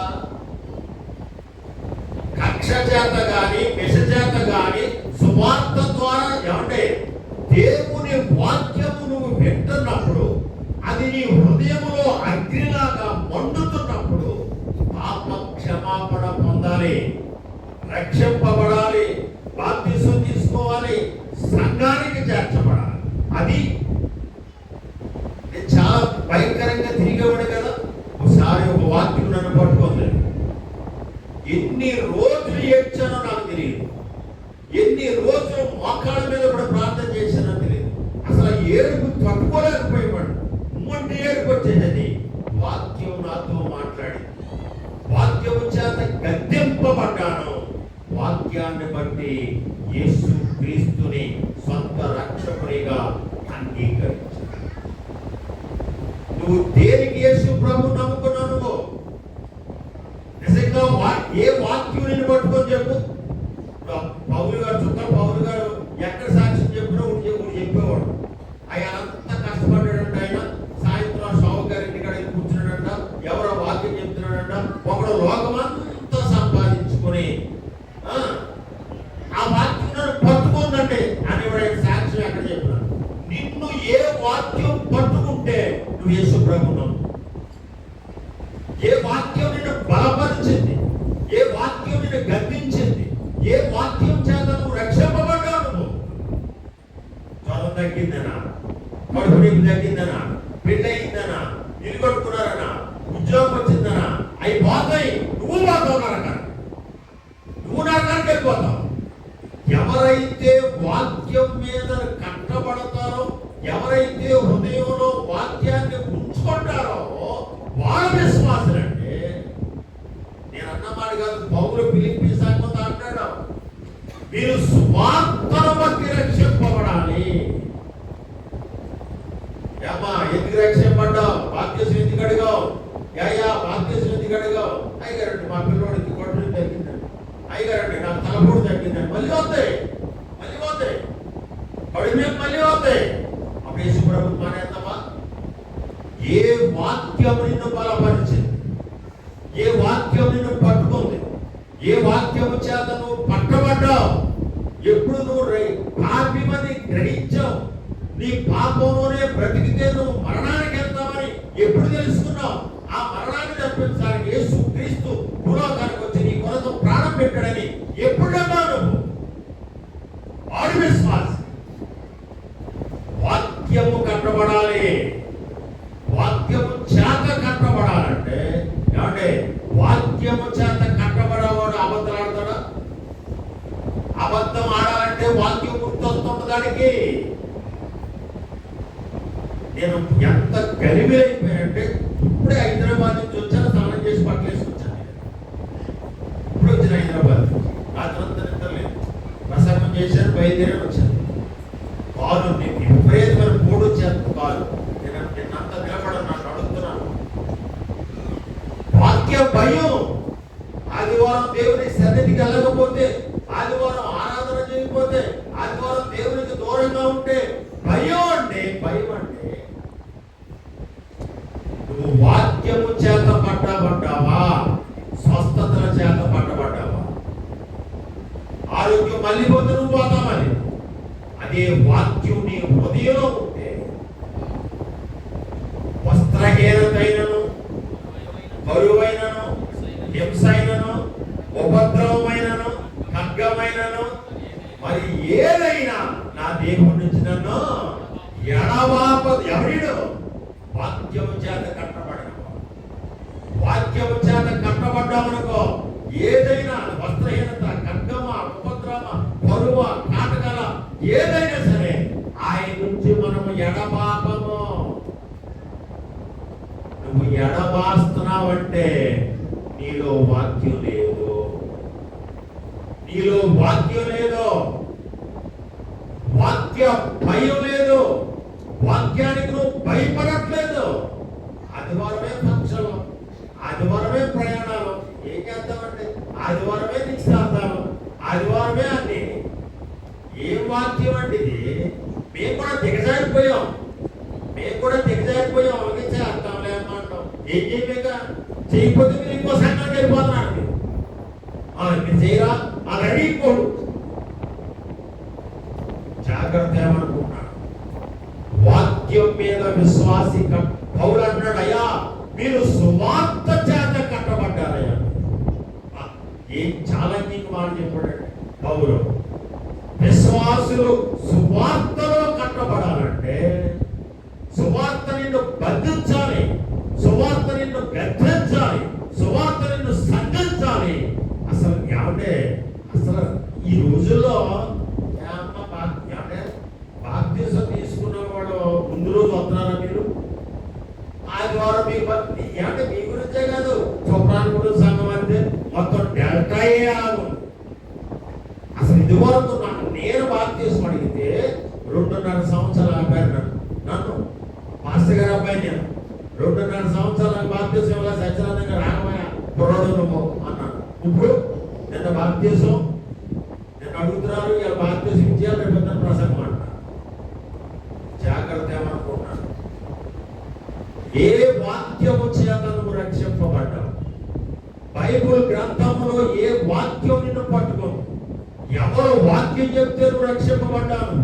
కక్ష చేత గాని విష చేత గాని సువార్త ద్వారా ఏమంటే దేవుని వాక్యము నువ్వు వింటున్నప్పుడు, అది నీ హృదయములో అగ్నిలాగా మండుతున్నప్పుడు పాప క్షమాపణ పొందాలి, రక్షింపబడాలి, బాప్తిసం తీసుకోవాలి, సంఘానికి చేర్చబడాలి. బట్టి యేసు క్రీస్తుని సొంత రక్షకునిగా అంగీకరించు. నువ్వు దేనికి యేసు ప్రభు నమ్ముకున్నావు? నువ్వు నిజంగా ఏ వాక్యం నిన్ను పట్టుకొని చెప్పు. పౌలు గారు పౌలు గారు ఎక్కడ సాక్ష్యం చెప్పినా ఒకటి చెప్పేవాడు. ఆయన అంతా కష్టపడ్డాడంట. ఆయన సాయంత్రం షావు గారి ఇంటికాడ కూర్చున్నాడంట. ఎవరో వాక్యం చెప్తున్నాడంట. ఒకడు లోకమంతా సంపాదించుకొని ఆ వాక్యం నన్ను పట్టుకుందంటే అని ఆయన సాక్ష్యం ఎక్కడ చెప్పినాడు. నిన్ను ఏ వాక్యం పట్టుకుంటే నువ్వు యేసు ప్రభువు, ఏ వాక్యం నిన్ను బలపరిచింది, ఏ వాక్యం నిన్ను గద్దించింది, ఏ వాక్యం చేత నువ్వు రక్షింపబడ్డావు. నువ్వు జ్వరం తగ్గిందనా, కడుపు నొప్పి తగ్గిందనా, పెళ్ళి అయిందనా, ఇల్లు కట్టుకున్నారనా, ఉద్యోగం వచ్చిందనా, అవి పోతాయి. నువ్వు పోతావు నరకానికి, నువ్వు నరకానికి వెళ్ళిపోతావు. ఎవరైతే వాక్యం మీద కట్టబడతారో, ఎవరైతే హృదయంలో వాక్యాన్ని ఉంచుకుంటారో వాళ్ళ విశ్వాసులంటే. నేను అన్నమాట కాదు, పౌలు ఫిలిప్పీ సంగతి అంటాడు, మీరు సువార్తను బట్టి రక్షింపబడాలి. ఏమ్మా ఎందుకు రక్షింపడ్డావు? బాప్తిసం ఎందుకు అడిగావు? బాప్తిసం ఎందుకు అడిగావు? అయ్యారండి మా పిల్లవాడికి కొట్టడం తగ్గిందండి, అయ్యారండి నాకు తలపూడు తగ్గిందండి. మళ్ళీ వస్తాయి, మళ్ళీ పోతాయి, కడుపు మళ్ళీ వస్తాయి. అప్పుడు యేసు ప్రభువు మానేద్దామా? ఏ వాక్యం నిన్ను బలపరిచింది, ఏ వాక్యం నిన్ను పట్టుకుంది, ఏ వాక్యము చేత నువ్వు పట్టబడ్డావు, ఎప్పుడు నువ్వు పాపిమని గ్రహించావు, నీ పాపంలోనే బ్రతికితే నువ్వు మరణానికి వెళ్తామని ఎప్పుడు తెలుసుకున్నావు? ఆ మరణాన్ని తప్పించడానికి యేసు క్రీస్తు భూలోకానికి వచ్చి నీ కొరకు ప్రాణం పెట్టాడని ఎప్పుడన్నా నువ్వు వాడి విశ్వాసం. వాక్యము కట్టబడాలి. వాక్యము చేత కట్టబడాలంటే ఏమంటే వాక్యము చేత కట్టబడవాడు అబద్ధాలు ఆడతాడా? అబద్ధం ఆడాలంటే వాక్యం గుర్తొస్తుంది దానికి. నేను ఎంత గరిమైపోయానంటే ఇప్పుడే హైదరాబాద్ నుంచి వచ్చాను, స్నానం చేసి బట్టలు వేసుకొచ్చాను. ఇప్పుడు వచ్చిన హైదరాబాద్ రాత్రంతా నిద్రలేదు, ప్రసంగం చేశాను, బయలుదేరి వచ్చాను. కాదు నేను విపరీతమైన పోడు వచ్చేది కాదు. నిన్నంతా నిలబడను, నన్ను అడుగుతున్నాను. వాక్య భయం. ఆదివారం దేవుని సన్నిధికి వెళ్ళకపోతే, ఆదివారం ఆరాధన చేయకపోతే, ఆదివారం దేవునికి దూరంగా ఉంటే భయం. అంటే భయం అంటే నువ్వు వాక్యము చేత పట్టబడ్డావా, స్వస్థతల చేత పట్టబడ్డావా? ఆరోగ్యం మళ్ళీ పోతే నువ్వు పోతామని అదే వాక్యం నీ హృదయంలో ఉంటే వస్త్రహీనతైనను, కరువైనను, హింసైనను, ఉపద్రవమైనను, ఖడ్గమైనను మరి ఏదైనా నా దేవుడి నుంచి నన్ను ఎడబాపదు. ఎవరిడు? వాక్యము చేత కట్టబడిన, వాక్యము చేత కట్టబడ్డామనుకో, ఏదైనా వస్త్రహీనత, ఖడ్గమ, ఉపద్రవ, కరువ, కాటకల ఏదైనా సరే ఆయన నుంచి మనము ఎడబాపము. నువ్వు ఎడబాస్తున్నావంటే నీలో వాక్యం లేదు, నీలో వాక్యం లేదు, వాక్య భయం లేదు, వాక్యానికి నువ్వు భయపడట్లేదు. ఆదివారమే ఫంక్షన్లు, ఆదివారమే ప్రయాణాలు, ఏం చేద్దామంటే ఆదివారమే నిశ్చితార్థాలు, ఆదివారమే అన్ని. ఏం వాక్యం అంటే ఇది? మేము కూడా దిగజారిపోయాం, అలాగే చేస్తాంలే అన్నమాట. ఏం చేయలేక చేయకపోతే మీరు ఇంకో సంఘానికి వెళ్ళిపోతున్నారు. మీరు చేయరా అది అడిగిపోడు. జాగ్రత్త ఏమనుకుంటున్నాడు? వాక్యం మీద విశ్వాసి పౌలు అన్నాడు, అయ్యా మీరు సువార్త చేత కట్టబడ్డారయ్యా. ఏం ఛాలెంజింగ్ మాట చెప్పాడండి పౌలు. విశ్వాసులు సువార్తలో కట్టబడాలంటే సువార్త నిన్ను బంధించాలి, సువార్త నిన్ను గద్దించాలి, సువార్త నిన్ను సంధించాలి. అసలు ఏమంటే అసలు ఈ రోజుల్లో బాప్తిసం తీసుకున్న వాడు ముందు రోజు వస్తున్నారా మీరు? ఆదివారం ఏమంటే మీ గురించే కాదు, చొప్రాన్ కూడా సంఘం అంటే మొత్తం డెల్టాయే ఆగు. అసలు ఇదిగో 2.5 సంవత్సరాలు ఆపారు నన్ను మాస్టర్ గారు అబ్బాయి నేను 2.5 సంవత్సరాలకు బాప్తీసం ఇలా సత్యనారాయణ రామయ్య పొరడు నువ్వు అన్నాను. ఇప్పుడు నిన్న బాప్తీసం నేను అడుగుతున్నారు, ఇలా బాప్తీసం ఇచ్చేయాలి, రేపు ప్రసంగం అంటారు. జాగ్రత్త ఏమనుకుంటున్నాను, ఏ వాక్యము చేత నువ్వు రక్షింపబడ్డావు? బైబుల్ గ్రంథంలో ఏ వాక్యం నిన్ను పట్టుకోను? ఎవరు వాక్యం చెప్తే నువ్వు రక్షింపబడ్డాను?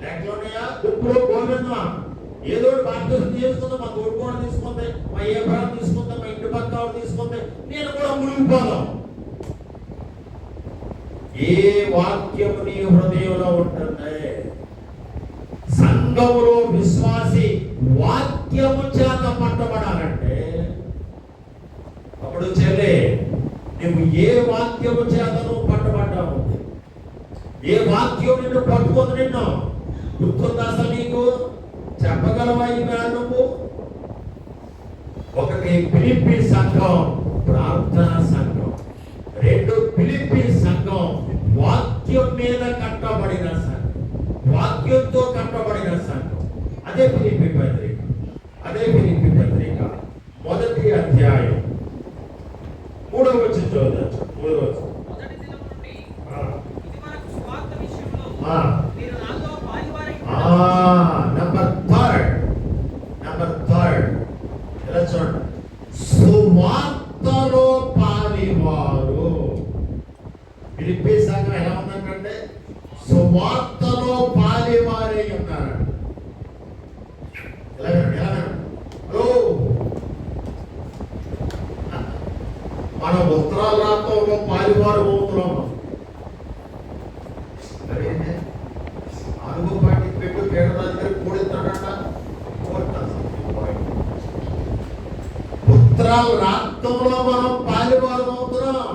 లెక్కలున్నాయా? దుప్పులో గోవిందమా ఏదో బాప్తీసం చేసుకుందాం, మా తోడుకోవడం తీసుకుంది, మా ఏ ప్రాణం తీసుకుందాం, మా ఇంటి పక్క తీసుకుంది, నేను కూడా మునిగిపోదాం. ఏ వాక్యము నీ హృదయంలో ఉంటుంది? సంఘములో విశ్వాసి వాక్యము చేత పట్టబడాలంటే అప్పుడు చెల్లె నువ్వు ఏ వాక్యము చేత నువ్వు పట్టబడ్డావు? ఏ వాక్యం నిన్ను పట్టుకుంది? నిన్ను గుర్తుందా అసలు నీకు? చెప్పగలవా ఈవేళ నువ్వు? ఒకటి ఫిలిప్పీ సంఘం ప్రార్థన సంఘం, 2 ఫిలిప్పీ సంఘం వాక్యం మీద కట్టబడిన సంఘం, వాక్యంతో కట్టబడిన సంఘం. అదే ఫిలిప్పీ పత్రిక, మొదటి అధ్యాయం 3వ వచనం చదవచ్చు. 3వ వచనం. మొదటి దినం నుండి ఇదివరకు సువార్త విషయంలో ఆ. మీరు నాతో పాలివారై నంబర్ థర్డ్ ఇలా చూడండి, సువార్తలో పాలివారు. ఫిలిప్పీ సంఘం ఎలా ఉందంటే సువార్తలో పాలివారై ఉన్నారు. మన ఉత్తరాల రాత్రంలో పాలివారు అవుతున్నాము. అరుగు పాటి పెట్టు పేడ దగ్గర కూడిస్తాడట. ఉత్తరాల రాత్రంలో మనం పాలివారు అవుతున్నాం.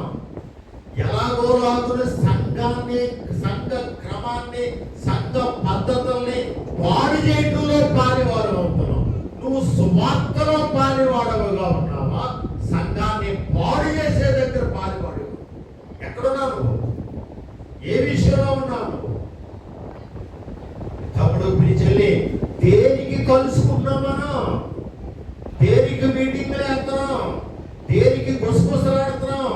ఎలాగో రాత్రులు సంఘాన్ని, సంఘ క్రమాన్ని, సంఘ పద్ధతుల్ని పాడు చేయడంలో పాలివారు అవుతున్నాం. నువ్వు సువార్తలో పాలివాడవుగా ఉన్నావా? సంఘాన్ని పాడు చేసే దగ్గర పాలివాడు ఎక్కడున్నావు నువ్వు? ఏ విషయంలో ఉన్నావు? తమ్ముడు పిలిచెల్లి దేనికి కలుసుకున్నాం మనం? దేనికి మీటింగ్లు వేస్తున్నాం? దేనికి గుసగుసలాడుతున్నాం?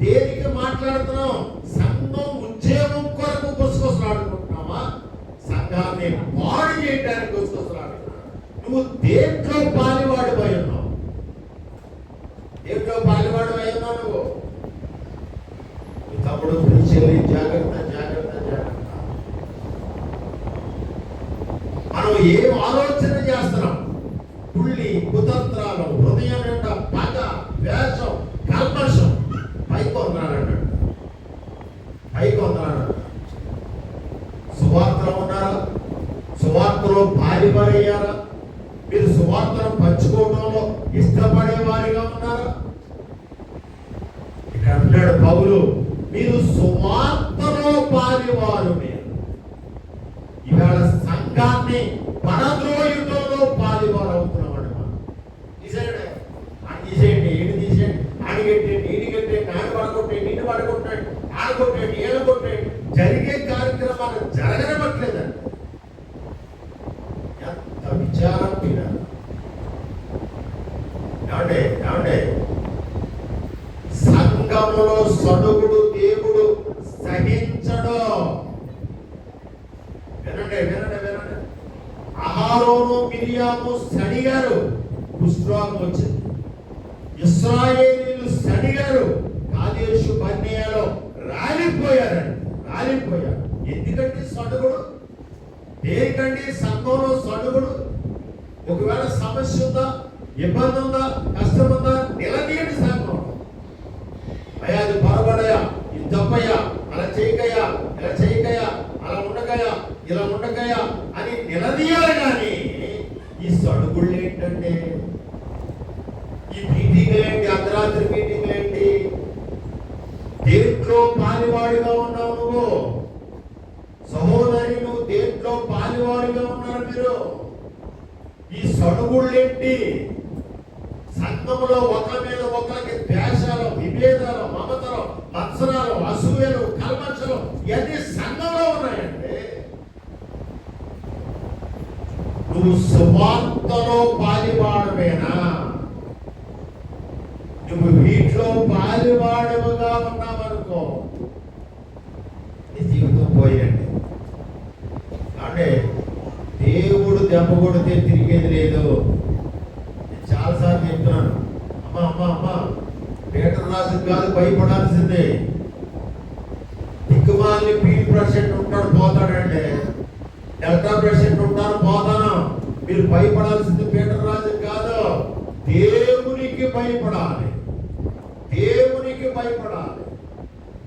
దేనికి మాట్లాడుతున్నాం? సంఘం ఉద్యోగం కొరకు గుసగుసలాడుకుంటున్నావా? సంఘాన్ని పాడు చేయడానికి గుసగుసలాడుతున్నావు. నువ్వు దేంట్లో పాలివాడు అయి ఉన్నావు? దేంట్లో పాలివాడు అయి ఉన్నావు నువ్వు? తమ్ముడు పిలిచెల్లి జాగ్రత్త. మనం ఏం ఆలోచన చేస్తున్నాం? పుల్లి కుతంత్రాలు, హృదయం నిండా పగ, వేషం, కల్మషం. పైకి వందనాడు. సువార్తలో ఉన్నారా? సువార్తలో పాలివారయ్యారా? మీరు సువార్తను పంచుకోవడంలో ఇష్టపడే వారిగా ఉన్నారా? ఇక్కడ అంటాడు పౌలు, మీరు సువార్తలో పాలివారు. మీరు ఇవాళ సంఘాన్ని పడద్రోయుటంలో పాలివారు అవుతున్నామండి. మనం తీసేయండి, ఏడు తీసేయండి, ఆడిగట్టండి, ఈడిగట్టండి, ఆడు పడగొట్టండి, ఇటు పడగొట్టండి, ఆడగొట్టండి, ఏడు కొట్టండి. జరిగే కార్యక్రమాలు జరగనట్లేదండి. ఎంత విచారం మీద ఏమంటే సంఘములో సడుగుడు దేవుడు సహించడు. వినండి. అహరోను మిరియాము సడిగారు, కుష్ఠరోగం వచ్చింది. ఇశ్రాయేలీయులు సడిగారు, కాదేశు బర్నేయలో రాలిపోయారు. ఎందుకంటే సడుగుడు? దేనికండి సంఘంలో సడుగుడు? ఒకవేళ సమస్య ఉందా, ఇబ్బంది ఉందా, కష్టం ఉందా, నిలదీయండి సంఘం. అయ్యా అది పొరబడయా, ఇది తప్పయ్యా, అలా చేయకయ్యా, ఇలా చేయకయ్యా, అలా ఉండకయ్యా, ఇలా ఉండకయ్యా అని నిలదీయాలి. కానీ ఈ సడుగుళ్ళు ఏంటంటే, ఈ మీటింగ్లు ఏంటి, అర్ధరాత్రి మీటింగ్లు ఏంటి? దేంట్లో పాలివాడిగా ఉన్నావు నువ్వు? సహోదరి, నువ్వు దేంట్లో పాలివాడిగా ఉన్నారు మీరు? ఈ సడుగుళ్ళేంటి? సంఘములో ఒకరి మీద ఒకరికి ద్వేషాలు, విభేదాలు, మమతలు, మత్సరాలు, అసూయలు, కల్మషలు ఇవన్నీ సంఘంలో ఉన్నాయండి. నువ్వు సువార్తలో పాలివాడవేనా? నువ్వు వీటిలో పాలివాడవుగా ఉన్నావనుకో, నీ జీవితం పోయండి. అంటే దేవుడు దెబ్బ కొడితే తిరిగేది లేదు. నేను చాలాసార్లు చెప్తున్నాను, అమ్మా పీటర్ రాజు కాదు భయపడాల్సిందే. దిక్కుమాలి పీల్ ప్రెసిడెంట్ ఉంటాడు పోతాడంటే, డెల్టా ప్రెసిడెంట్ ఉంటాను పోతాను. మీరు భయపడాల్సింది పీటర్ రాజు కాదు, దేవునికి భయపడాలి. దేవునికి భయపడాలి,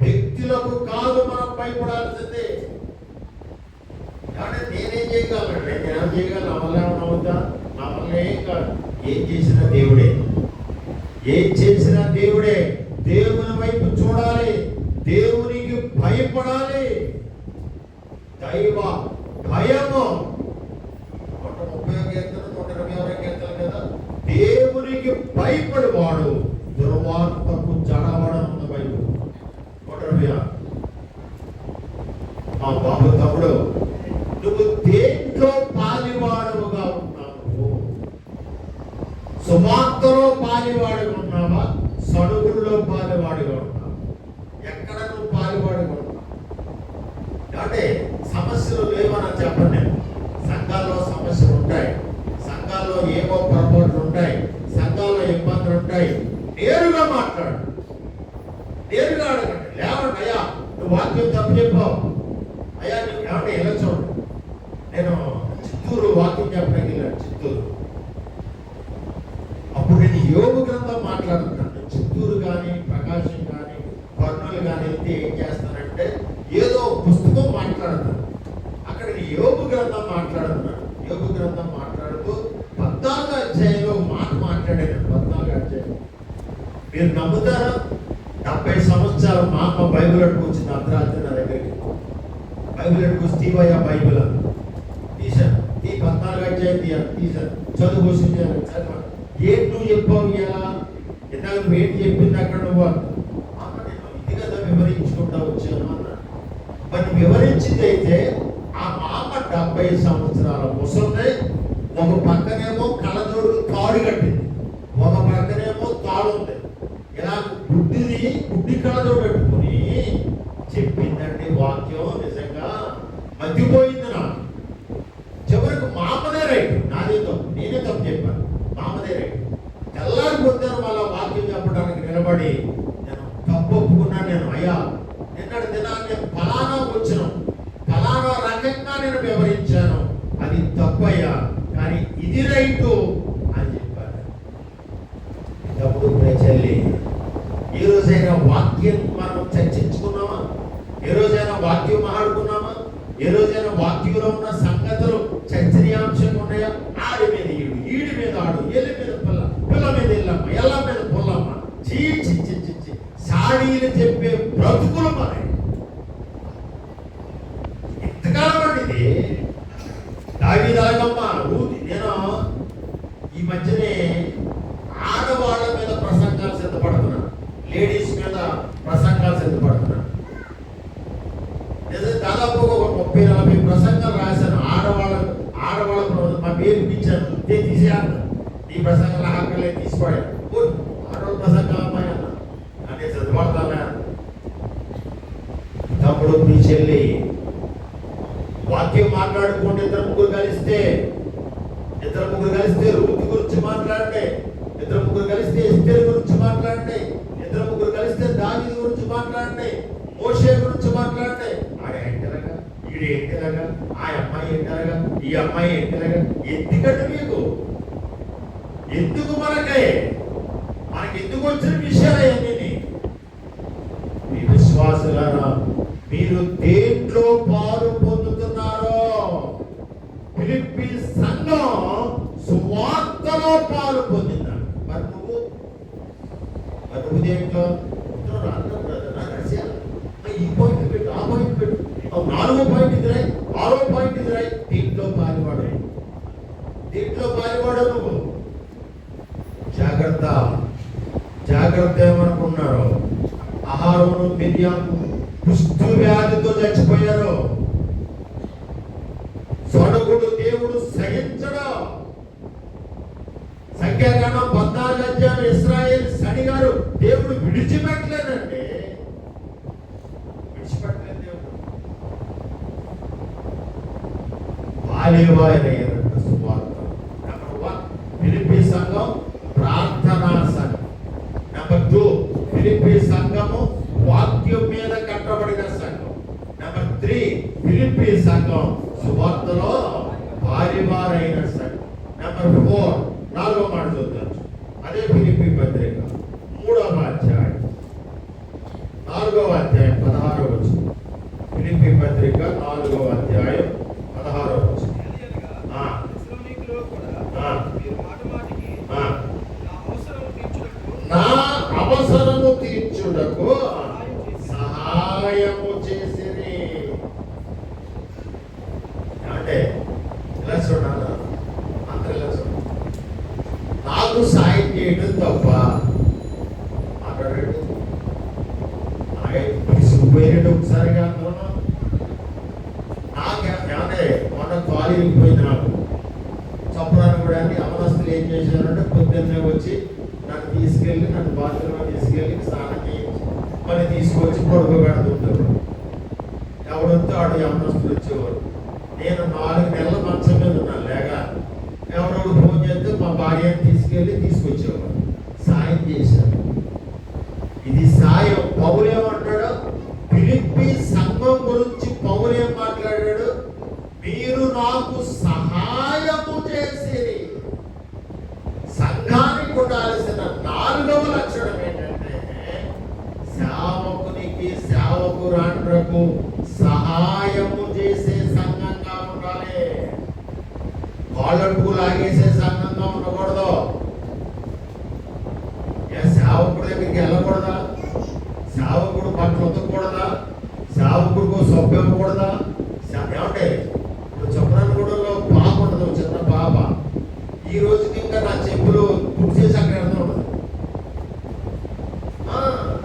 వ్యక్తులకు కాదు మనం భయపడాల్సిందే. కాబట్టి నేనేం చేయగలను? నేనేం చేయగలను? నా వల్ల ఏమన్నా అవుతా? నా వల్ల ఏం కాదు. ఏం చేసినా దేవుడే, ఏం చేసినా దేవుడే. దేవుని వైపు చూడాలి, దేవునికి భయపడాలి. దైవ భయము 130 కీర్తన 120 కీర్తన కదా. దేవునికి భయపడేవాడు దుర్వార్తకు జడవడనున్న బైబిల్ 120. మా బాబు తమ్ముడు, నువ్వు దేంట్లో పాలివాడుగా ఉన్నావు? సువార్తలో పాలివాడుగా ఉన్నావా? సడుగుల్లో పాలివాడుగా ఉన్నావా? ఎక్కడ నువ్వు పాలివాడుగా ఉన్నావు? అంటే సమస్యలు లేవని చెప్పండి. నేను సంఘాల్లో సమస్యలు ఉంటాయి, సంఘాల్లో ఏవో పొరపాట్లు ఉంటాయి, సంఘాల్లో ఇబ్బందులు ఉంటాయి. నేరుగా మాట్లాడు, నేరుగా అడగండి. లేవండి, అయ్యా నువ్వు వాక్యం తప్పు చెప్పావు, అయ్యా నువ్వు ఏమంటే ఇలా చూడండి. నేను చిత్తూరు వాక్యం చెప్పడానికి వెళ్ళాను, చిత్తూరు. అప్పుడు నేను యోగు గ్రంథం మాట్లాడుతున్నాను. చిత్తూరు కానీ ప్రకాశం కానీ కర్నూలు కానీ వెళ్తే ఏం చేస్తానంటే ఏదో పుస్తకం మాట్లాడుతాను. అక్కడ యోగు గ్రంథం మాట్లాడుతున్నాను. యోగు గ్రంథం మాట్లాడుతూ 14వ అధ్యాయంలో మాట మాట్లాడాను. 14వ అధ్యాయం మీరు నమ్ముతారా? 70 సంవత్సరాలు మా అమ్మ బైబిల్ అట్టుకొచ్చింది అర్ధరాత్రి నా దగ్గరికి. బైబిల్ అట్టుకొచ్చి తీవయ్యా బైబిల్ తీశాను. ఈ 14వ అధ్యాయం తీశాను. చదువు చదువు. ఏంటి నువ్వు చెప్పావు ఇలా? ఇందాక నువ్వు ఏంటి చెప్పింది అక్కడ? నువ్వు అమ్మ నేను ఇది కదా వివరించుకుంటా వచ్చాను అన్నా. మరి వివరించింది అయితే ఆ మామ 70 సంవత్సరాల ముసలి, ఒక పక్కనేమో కళ్ళజోడు తాడు కట్టింది, ఒక పక్కనేమో తాడు ఉంది. ఇలా గుడ్డి కళ్ళజోడు పెట్టుకుని చెప్పిందండి వాక్యం. నిజంగా మధ్యపోయింది నాకు. చివరికి మామదే రైట్, నాదే తప్పు, నేనే తప్పు చెప్పాను. మామదే రైట్. తెల్లారి పొద్దున వాళ్ళ వాక్యం చెప్పడానికి నిలబడి నేను తప్పు ఒప్పుకున్నాను. నేను అయ్యా నిన్నటి దినాన్ని నేను ఫలానా వచ్చిన ఫలానా రకంగా నేను వివరించాను, అది తప్పయ్యా, కానీ ఇది రైటు అని చెప్పాను. తప్పుడు ప్రజల్ని ఈ రోజైనా వాక్యం మనం చర్చించుకున్నామా? ఏ రోజైనా వాక్యం మాట్లాడుకున్నామా? ఏ రోజైనా వాక్యంలో ఉన్న సంగతులు చర్చనీయాంశంగా ఉన్నాయా? ఆడి మీద ఈడు, ఈడి మీద ఆడు, ఎల్లి మీద పిల్ల, పిల్ల మీద ఎల్లమ్మ, ఎల్ల మీద పుల్లమ్మ, చీచి సాడీలు చెప్పే బ్రతుకులు మరి ఎంతకాలం అండి ఇది? దావీదలగమ్మ ఊది. నేను ఈ మధ్యనే ఆడవాళ్ళ మీద ప్రసంగాలు సిద్ధపడుతున్నాను, లేడీస్ మీద ప్రసంగాలు సిద్ధపడుతున్నాను. దాదాపు ఒక 30-40 ప్రసంగాలు రాశాను. ఆడవాళ్ళ మా పేరు ఇచ్చాను, తీసేయాలి ఈ ప్రసంగాలు హక్కలే తీసుకోవాలి. ఆడవాళ్ళ ప్రసంగాలు అమ్మాయి అన్న అంటే చదువుతానా? తమ్ముడు మీ చెల్లి వాక్యం మాట్లాడుకుంటే ఇద్దరు ముగ్గురు కలిస్తే రూతు గురించి మాట్లాడండి, ఇద్దరు ముగ్గురు కలిస్తే ఎస్తేరు గురించి మాట్లాడండి, ఇద్దరు ముగ్గురు కలిస్తే దావీదు గురించి మాట్లాడండి, మోషే గురించి మాట్లాడండి. ఆడ ఏంటలాగా, ఈడు ఏంటలాగా, ఆ అమ్మాయి ఏంటలాగా, ఈ అమ్మాయి ఏంటలాగా. ఎందుకంటే మీకు ఎందుకు మనకి ఎందుకు వచ్చిన విషయాలు అవన్నీ? మీ విశ్వాసులారా, మీరు దేంట్లో పాలు పొందుతున్నారో? ఫిలిప్పీ సంఘం సువార్తలో పాలు పొందినాడు. మరి నువ్వు దేంట్లో? ఈ పాయింట్ పెట్టు, ఆ పాయింట్ పెట్టు, 4వ పాయింట్ ఇది రాయి, 6వ పాయింట్ ఇది రాయి. దీంట్లో పాలివాడు నువ్వు. జాగ్రత్త ఏమనుకున్నారు? ఆహారమును మిరియాము కుష్టు వ్యాధితో చచ్చిపోయారు. సొడుగుడు దేవుడు సహించడు. సంఖ్యాకాండం 14 అధ్యాయం ఇశ్రాయేల్ సడిగారు దేవుడు విడిచిపెట్టలేదండి. విడిచిపెట్టలేదు దేవుడు. బాల్యవాయన సువార్త. నెంబర్ 1 ఫిలిప్పీ సంఘం ప్రార్థనా సంఘం. నెంబర్ 2 ఫిలిప్పీ సంఘము వాక్యం మీద కట్టబడిన సంఘం. నెంబర్ 3 ఫిలిప్పీ సంఘం సువార్తలో పారివారైన సంఘం. నెంబర్ 4 4వ మాట చూద్దాం. అదే ఫిలిప్పీ పత్రిక 3వ అధ్యాయం 4వ అధ్యాయం 16వ వచనం. ఫిలిప్పీ పత్రిక 4వ అధ్యాయం 16వ వచనం. నా అవసరము తీర్చుటకు సహాయము చేసిరి. అంటే ఇలా చూడాలి, అందరూ ఇలా చూడాలి. నాకు సాయం చేయడం తప్ప మాట్లాడాడు. సుబ్బేరుడు ఒకసారిగా నాకేమంటే మొన్న కాలు వెళ్ళిపోయింది. నాకు చంపడానికి కూడా అవనస్తులు ఏం చేశారంటే పొద్దున్నే వచ్చి నన్ను తీసుకెళ్ళి నన్ను బాత్రూంలో తీసుకెళ్ళి స్నానం చేయించి మళ్ళీ తీసుకొచ్చి పడుకోబెడుతుంటారు. ఎవడొస్తే ఆడు యమనస్తులు వచ్చేవారు. నేను 4 నెలల మంచం మీద ఉన్నాను లేక ఎవడోడు ఫోన్ చేస్తే మా భార్యను తీసుకొచ్చేవారు. సాయం చేశారు. ఇది సాయం. పౌలు ఏమంటాడు? ఫిలిప్పీ సంఘం గురించి పౌలు ఏం మాట్లాడాడు? మీరు నాకు సహాయము చేసిరి. సంఘానికి ఉండాల్సిన 4వ లక్షణం ఏంటంటే సేవకునికి సేవకురాండ్రకు సహాయము చేసే సంఘంగా ఉండాలి. కాళ్ళకు లాగేసే సంఘంగా ఉండకూడదు. సేవకుడి దగ్గరికి వెళ్ళకూడదా? సేవకుడు పట్ల ఉతకూడదా? సేవకుడికి సొప్ప ఇవ్వకూడదా? ఏమంటే ఇప్పుడు చొప్పరానిగూడలో పాప ఉండదు, చిన్న పాప. ఈ రోజుకి ఇంకా నా చెప్పులు గుర్తు చేసి అక్కడ వెళ్తూ ఉండదు.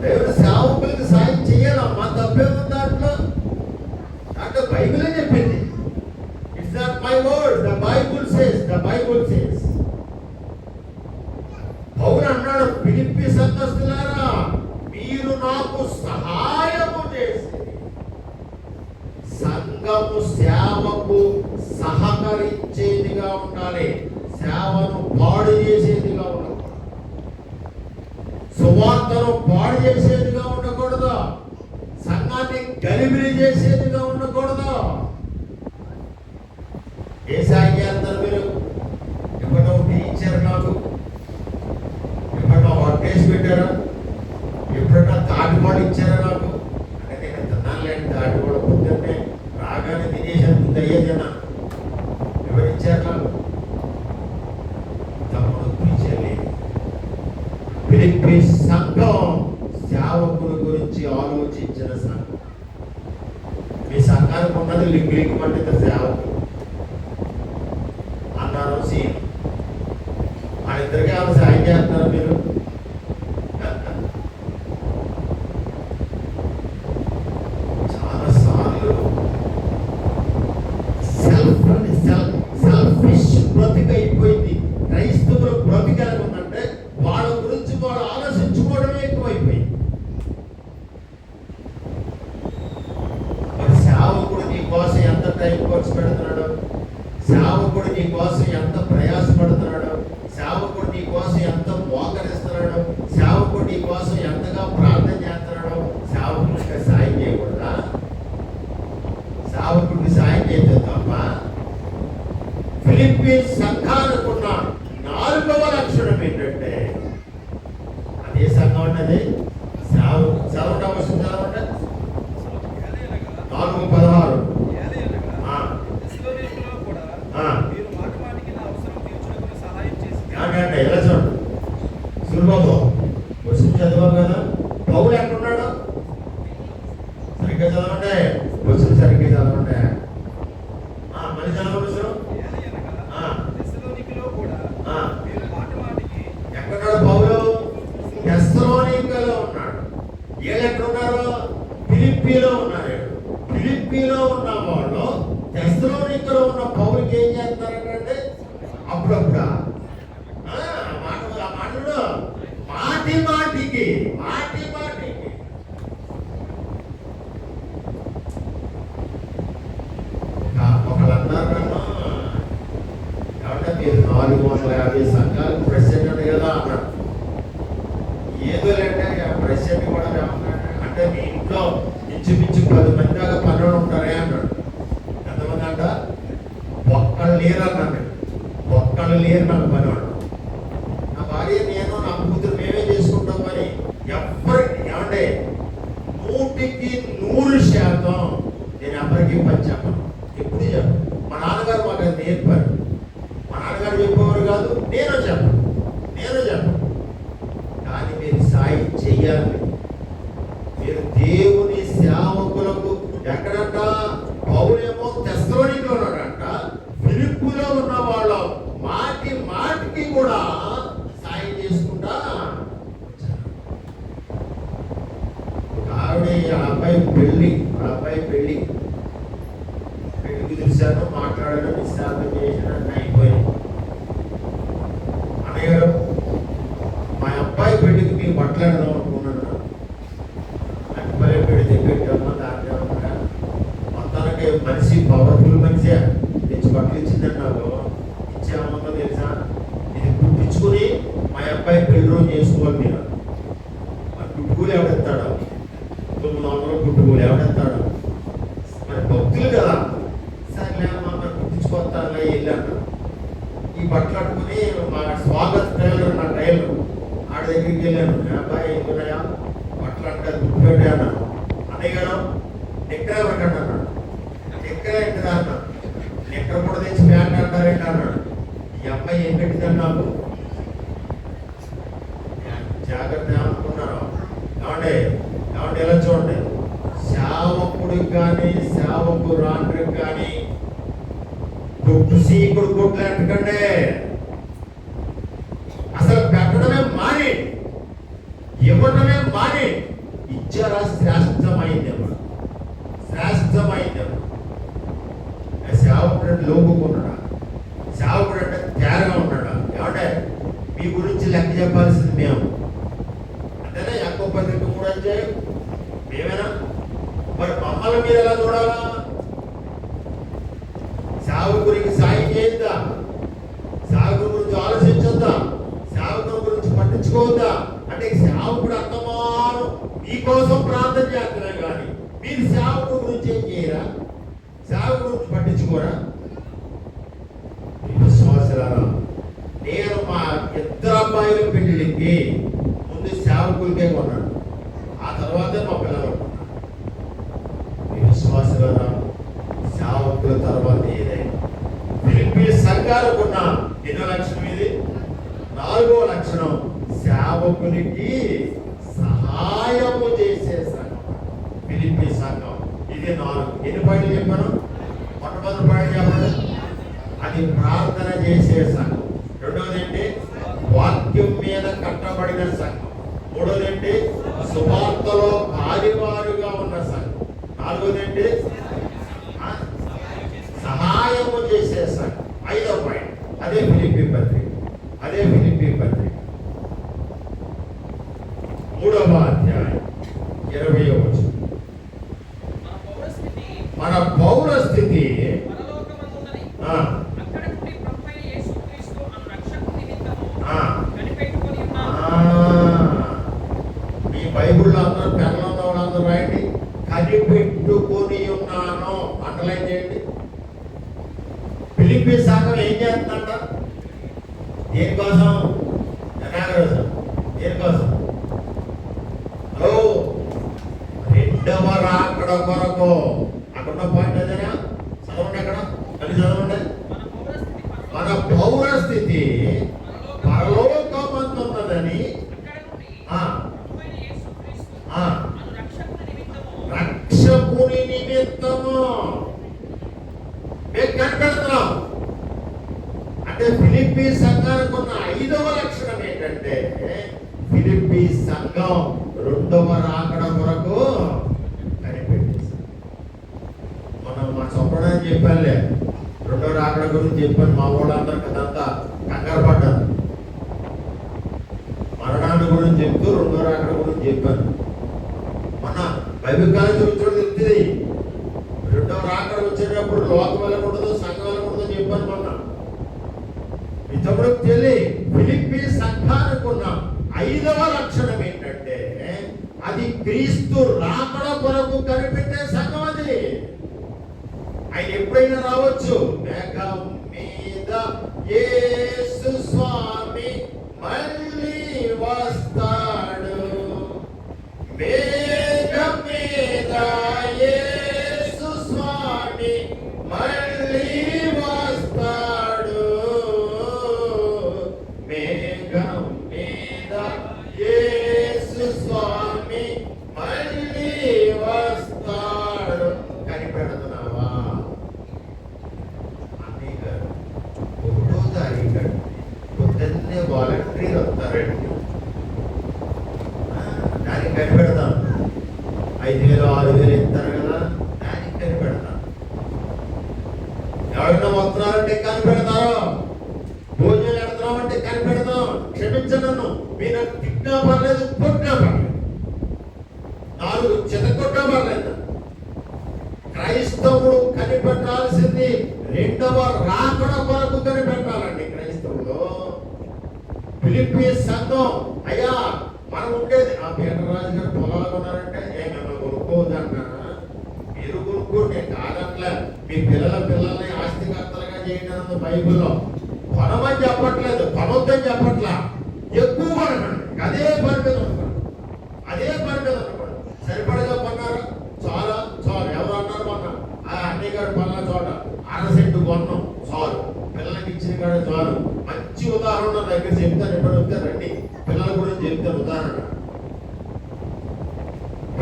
దేవుడు సేవకులకి సాయం చేయాలమ్మా, తప్పేముంది దాంట్లో? అంటే బైబిలే చెప్పింది. It's not my word, the bible says. పౌలు అన్నాడు, ఫిలిప్పీ సంఘస్థులారా మీరు నాకు సహాయము చేసి. సంఘము సేవకు సహకరించేదిగా ఉండాలి. సేవను పాడు చేసేదిగా ఉండకూడదు. సువార్తను పాడు చేసేదిగా ఉండకూడదు. సంఘాన్ని గలిబిలి చేసేదిగా ఉండకూడదు. ఏ సాయం చేస్తారు మీరు? ఎప్పుడో టీచర్ నాకు ఎప్పుడన్నా వర్కేసి పెట్టారా? ఎప్పుడన్నా తాటిపాడు ఇచ్చారా నాకు? అంటే నేను తిన్నానులేండి తాటిపాడు. పొద్దున్నే రాగానే తినేసాను, ముందు అయ్యేదేనా? ఎవరు ఇచ్చారు నాకు? తమ్ముడు టీచర్లే. ఫిలిప్పీ సంఘం సేవకుల గురించి ఆలోచించిన సంఘం. మీ సంఘానికి ఉన్నది లింగులింగ్ పండిత సేవకులు అన్నారు. సీన్ వాళ్ళిద్దరికీ ఆమె సాయం చేస్తున్నారు మీరు. చాలా సార్లు సెల్ఫిష్ బ్రతిక అయిపోయింది. క్రైస్తవుల బ్రతిక ఉందంటే వాళ్ళ గురించి వాళ్ళు ఆలోచించుకోవడమే ఎక్కువైపోయింది. మరి సేవకుడు నీ కోసం ఎంత టైం ఖర్చు పెడుతున్నాడు? సేవకుడు నీ కోసం ఎంత ప్రయాసపడుతున్నాడు? సేవకుడు నీ కోసం ఎంత మోకరిస్తున్నాడు? సేవకుడు నీ కోసం ఎంతగా ప్రార్థన చేస్తున్నాడు? సేవకుడికి సాయం చేయకూడదా? సేవకుడికి సాయం చేస్తే తప్ప. ఫిలిప్పీ సంఘానుకున్న 4వ లక్షణం ఏంటంటే అదే సంఘం ఉన్నది చదవటం వస్తుంది. చదవండి 4:16. ఎలా చూడండి సులభం వచ్చి చదవాలి కదా. పౌలు ఎక్కడున్నాడు? సరిగ్గా చదవండి. వచ్చిన సరిగ్గా చదవండి. మళ్ళీ చదవండి. ఎక్కడున్నాడు పౌలు? తెస్సలోనికలో ఉన్నాడు. వీళ్ళు ఎక్కడున్నారు? ఫిలిప్పీలో ఉన్నారు. ఫిలిప్పీలో ఉన్న వాళ్ళు తెస్సలోనికలో ఉన్న ఇంకేం చేస్తారంటే అప్పుడప్పుడు ఆ మాటలు మాటి మాటికి ఒకళ్ళు అన్నారు కాబట్టి మీరు 450 సంఘాలకు ప్రెసిడెంట్ కదా అన్నాడు. ఏదో అంటే ప్రెసిడెంట్ కూడా అంటే మీ ఇంట్లో ఇంచుమించు 10 మంది దాకా పనులు ఉంటారే అన్నాడు. ఎంతమంది అంట? ఒక్కళ్ళు లేరు అన్నాడు. ఒక్కళ్ళు లేరు నాకు పనివాడు. నా భార్య నేను నా కూతురు మేమే చేసుకుంటాం. మరి ఏమంటే 100% నేను ఎవరికి పని చెప్పను. ఎప్పుడు చెప్పను. మా నాన్నగారు మాకు అది నేర్పారు. మా నాన్నగారు చెప్పేవారు కాదు, నేను చెప్పను. కానీ మీరు సాయం చెయ్యాలి. మీరు దేవుని సేవకులకు ఎక్కడంట? పౌలేమో తెస్సలోనికలో ఉన్నాడంట. ఫిలిప్పులో ఉన్న వాళ్ళు మాటికి కూడా సాయం చేసుకుంటా ఆవిడ అబ్బాయి పెళ్లి కుదిరిశాను, మాట్లాడాను, నిశ్శాంతం చేసిన అయిపోయింది. అన్నగారు మా అబ్బాయి పెళ్లికి మీరు మాట్లాడదాం అనుకున్నాను. అబ్బాయి పెళ్లి తెప్పెట్టామో దాంట్లో మొత్తానికి మనిషి పవర్ఫుల్ మనిషి తెచ్చి బట్టలు ఇచ్చిందండి. నాకు ఇచ్చామో తెలుసా? ఇది కుట్టించుకుని మా అబ్బాయి పెళ్లి రోజు చేసుకోవాలి. మీరు మరి గుట్టుకూలు ఎవడెత్తాడు? 900 గుట్టుకూలు ఎవడెత్తాడు? మరి భక్తులు కదా. సరే మరి కుట్టించుకొస్తాను వెళ్ళాను. ఈ బట్టలు అట్టుకుని మా స్వాగత టైలర్, నా టైలర్ ఆడ దగ్గరికి వెళ్ళాను. అబ్బాయి ఎందుకున్నాయా బట్టలు అంటే గుర్తు పెట్టాను. అన్నయ్య గారు ఎక్కడ పెట్టండి అన్నాడు. ఎక్కడ ఏంటిదా అన్నాడు. ఎక్కడ కూడా తెచ్చి ప్యాంట్ అంటారేంటి అన్నాడు. ఈ అమ్మాయి ఏం పెట్టిందని నాకు జాగ్రత్త అనుకున్నాను. ఏమంటే ఎలా చూడండి, సేవకుడికి కానీ సేవకురాండ్రికి కానీ సీకుడు కొట్లు ఎట్టకండి. అసలు పెట్టడమే మాని, ఇవ్వడమే మాని. ఇచ్చారా? శ్రేష్టమైందేమో. సేవకుడు అంటే లోకుకున్నాడా? సేవకుడు అంటే తేరగా ఉన్నాడా? ఏమంటే మీ గురించి లెక్క చెప్పాల్సింది మేము. అంతేనా? యాకోబు పత్రిక 3 అధ్యాయం మేమేనా? మరి మమ్మల్ని మీరు ఎలా చూడాలా? సేవకుడికి సాయం చేద్దా? సేవకుడి గురించి ఆలోచించొద్దా? సేవకుడి గురించి పట్టించుకోవద్దా? అంటే సేవకుడు అర్థమాను మీకోసం ప్రార్థన చేస్తున్నా కానీ మీరు సేవకుడి గురించి ఏం చేయరా? సేవకుడి గురించి పట్టించుకోరా? విశ్వాసులారా, నేను మా 2 అబ్బాయిల పెళ్లికి ముందు సేవకులకే కొన్నాను. ఆ తర్వాతే మా పిల్లలు కొన్నాను. విశ్వాసులారా, సేవకుల తర్వాత ఏదైనా ఫిలిప్పీ సంఘాలకున్న ఎన్నో లక్షణం ఇది? 4వ లక్షణం సేవకునికి సహాయము చేసే సంఘం ఫిలిప్పీ సంఘం. ఇది 4. ఎన్ని పాయింట్లు చెప్పాను? మొట్టమొదటి పాయింట్ చెప్పండి. అది ప్రార్థన చేసే సంఘం. రెండవది ఏంటి? వాక్యం మీద కట్టబడిన సంఘం. మూడవది ఏంటి? సువార్తలో పారివారుగా ఉన్న సంఘం. 4వది ఏంటి? సహాయము చేసే సంఘం. 5వ పాయింట్ అదే ఫిలిప్పీ పత్రిక 3వ అధ్యాయం 20వ వచనం. మన పౌర స్థితి మీ బైబుల్లో అందరూ పెన్లో ఉన్న వాళ్ళందరూ రాయండి. కనిపెట్టుకొని ఉన్నాను అండర్లైన్ చేయండి. ఫిలిప్పీ సంఘం ఏం చేస్తుందంట? దేనికోసం? దేనికోసం? రెండవ రాకడ కొరకు. అక్కడ పాయింట్ అదేనా? చదవండి. అక్కడ అది చదవండి. మన పౌర స్థితి పరలోకమందున్నదని రక్షకుని నిమిత్తము మేము కనిపెడుతున్నాం. అంటే ఫిలిప్పీ సంఘానికి ఉన్న 5వ లక్షణం ఏంటంటే ఫిలిప్పీ సంఘం 2వ రాకడ కొరకు కనిపెట్టేశారు. మనం మా చెప్పడానికి చెప్పాలే 2వ రాకడ గురించి చెప్పాను. మా వాళ్ళందరూ కదంతా కంగారు పడ్డారు. మరణాన్ని గురించి చెప్తూ రెండో రాకడ గురించి చెప్పాను. మన బైబిల్ కాలేజ్ వచ్చాడు తెలుస్తుంది. రెండో రాకడ వచ్చేటప్పుడు లోకం ఎలా ఉండదు, సంఘం ఎలా ఉండదో చెప్పాను. మొన్న ఇంతప్పుడు తెలియ ఫిలిప్పీ సంఘానికి ఉన్న 5వ లక్షణం ఏంటంటే అది క్రీస్తు రాకడ కొరకు కనిపెట్టే సంఘం. అది ఆయన ఎప్పుడైనా రావచ్చు. మేఘం మీద యేసు స్వామి మళ్ళీ వస్తాడు. మేఘం మీద యేసు స్వామి మళ్ళీ వస్తాడు. మేఘం మీద యేసు స్వామి మళ్ళీ వస్తాడు. కనిపెడుతున్నావా? అన్నయ్య గారు 1వ తారీఖు పొద్దున్నే వాలంటీర్ వస్తారండి. దానికి కనిపెడతాను. 5,000 6,000 ఇస్తారు కదా, దానికి కనిపెడతాను. ఎవరైనా వస్తున్నారంటే కనిపెడతారు. భోజనాలు ఎడతామంటే కనిపెడతాం. క్షమించను, నన్ను మీరు తిట్టినా పర్లేదు, కొట్టినా పర్లేదు, 4 చితకొట్టినా పర్లేదు. క్రైస్తవుడు కనిపెట్టాల్సింది 2వ రాకడ కొరకు కనిపెట్టాలండి. క్రైస్తవుడు ఫిలిప్పీ సంఘం, అయ్యా మనం ఉండేది ఆ పీటరాజు గారు పొలాలు ఉన్నారంటే మిమ్మల్ని కొనుక్కోవద్దు అంటారా? మీరు కొనుక్కోండి కాదట్లే. మీ పిల్లల్ని ఆస్తికర్తలుగా చేయడం బైబిల్లో. కొనమని చెప్పట్లేదు, కొనొద్దని చెప్పట్లా. ఎక్కువ కొనకండి, అదే పని మీద అనుకోండి, అదే పని మీద అనుకోండి. సరిపడగా కొన్నారు, చాలా చాలు. ఎవరు అన్నారు మొన్న ఆ అన్నయ్య గారు పనుల చోట 1/2 సెంటు కొన్నాం చాలు, పిల్లలకి ఇచ్చిన కాడ చాలు. మంచి ఉదాహరణ దగ్గర చెప్తాను. ఎప్పుడు చెప్తారండి పిల్లల గురించి చెప్తాను ఉదాహరణ.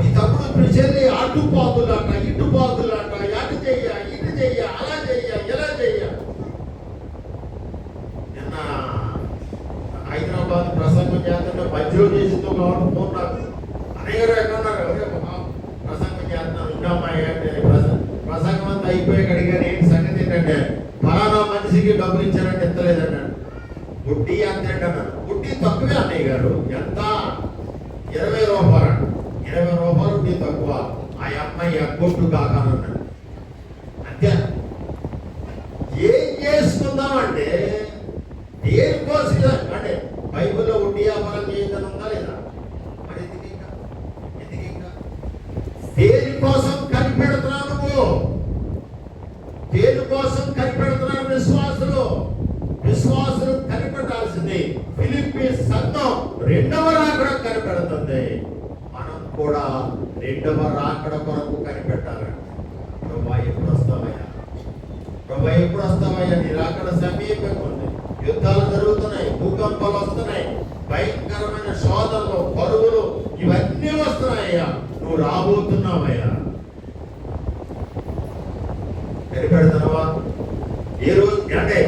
ఈ తప్పుడు ఇప్పుడు చెల్లి అడ్డుపాతులాట, ఇటుపాతులాట, అటు చెయ్య, ఇటు చెయ్య, అలా చెయ్య, ఎలా చెయ్య. నిన్న హైదరాబాద్ ప్రసంగం చేస్తుంటే మధ్యలో చేసిందో కాబట్టి ఫోన్ నాకు అన్నయ్య గారు ఎక్కడున్నారు? ప్రసంగం చేస్తున్నాను ఉండమ్మాయి అంటే ప్రసంగం అంతా అయిపోయి అడిగాను. ఏంటి సంగతి ఏంటంటే ఫలానా మనిషికి డబ్బులు ఇచ్చారంటే ఎత్తలేదన్నాడు. వడ్డీ అంత అన్నాడు. వడ్డీ తక్కువే అన్నయ్య గారు. ఎంత? 20 రూపాయలు. 20 రూపాయలు వడ్డీ తక్కువ. ఆ అమ్మాయి ఎగ్గొట్టు కాకానన్నాడు. అంతే. ఏం చేసుకుందామంటే దేనికోసం అంటే బైబిల్లో వడ్డీ వ్యాపారం చేయదని ఉందా లేదా? మరి ఎందుకు ఇంకా దేనికోసం కనిపెడుతున్నావు నువ్వు? దేనికోసం కనిపెడుతున్నావు? విశ్వాసులు కనిపెట్టాల్సింది. ఫిలిప్పీ సంఘం 2వ రాకడ కనిపెడుతుంది. మనం కూడా 2వ రాకడ కొరకు కనిపెట్టాలండి. ప్రభా ఎప్పుడు వస్తావయ్యా? ప్రభా ఎప్పుడు వస్తావయ్యా? నీ రాకడ సమీపంగా ఉంది. యుద్ధాలు జరుగుతున్నాయి, భూకంపాలు వస్తున్నాయి, భయంకరమైన శోధనలు, కరువులు ఇవన్నీ వస్తున్నాయ్యా. నువ్వు రాబోతున్నావయ్యా. కనిపెడుతున్నావా? ఏ రోజు అంటే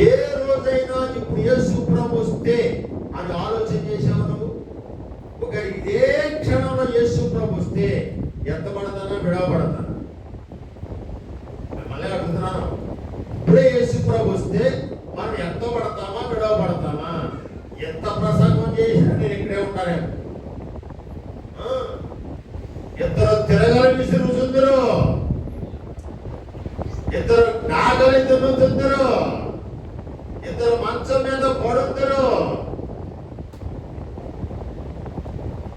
ఏ రోజైనా ఇప్పుడు యేసు ప్రభు వస్తే అని ఆలోచన చేశావు నువ్వు? ఒక ఇదే క్షణంలో యేసు ప్రభు వస్తే ఎంత పడతానా విడవబడతానా? మళ్ళీ అడుగుతున్నాను. ఇప్పుడే యేసు ప్రభు వస్తే మనం ఎంత పడతామా విడవబడతామా? ఎంత ప్రసంగం చేసినా నేను ఇక్కడే ఉంటాను. ఇద్దరు తిరగలి విసురుతుందరు, ఇద్దరు నాగలి దున్నుతుందరు, ఇద్దరు మంచం మీద పడుతారు.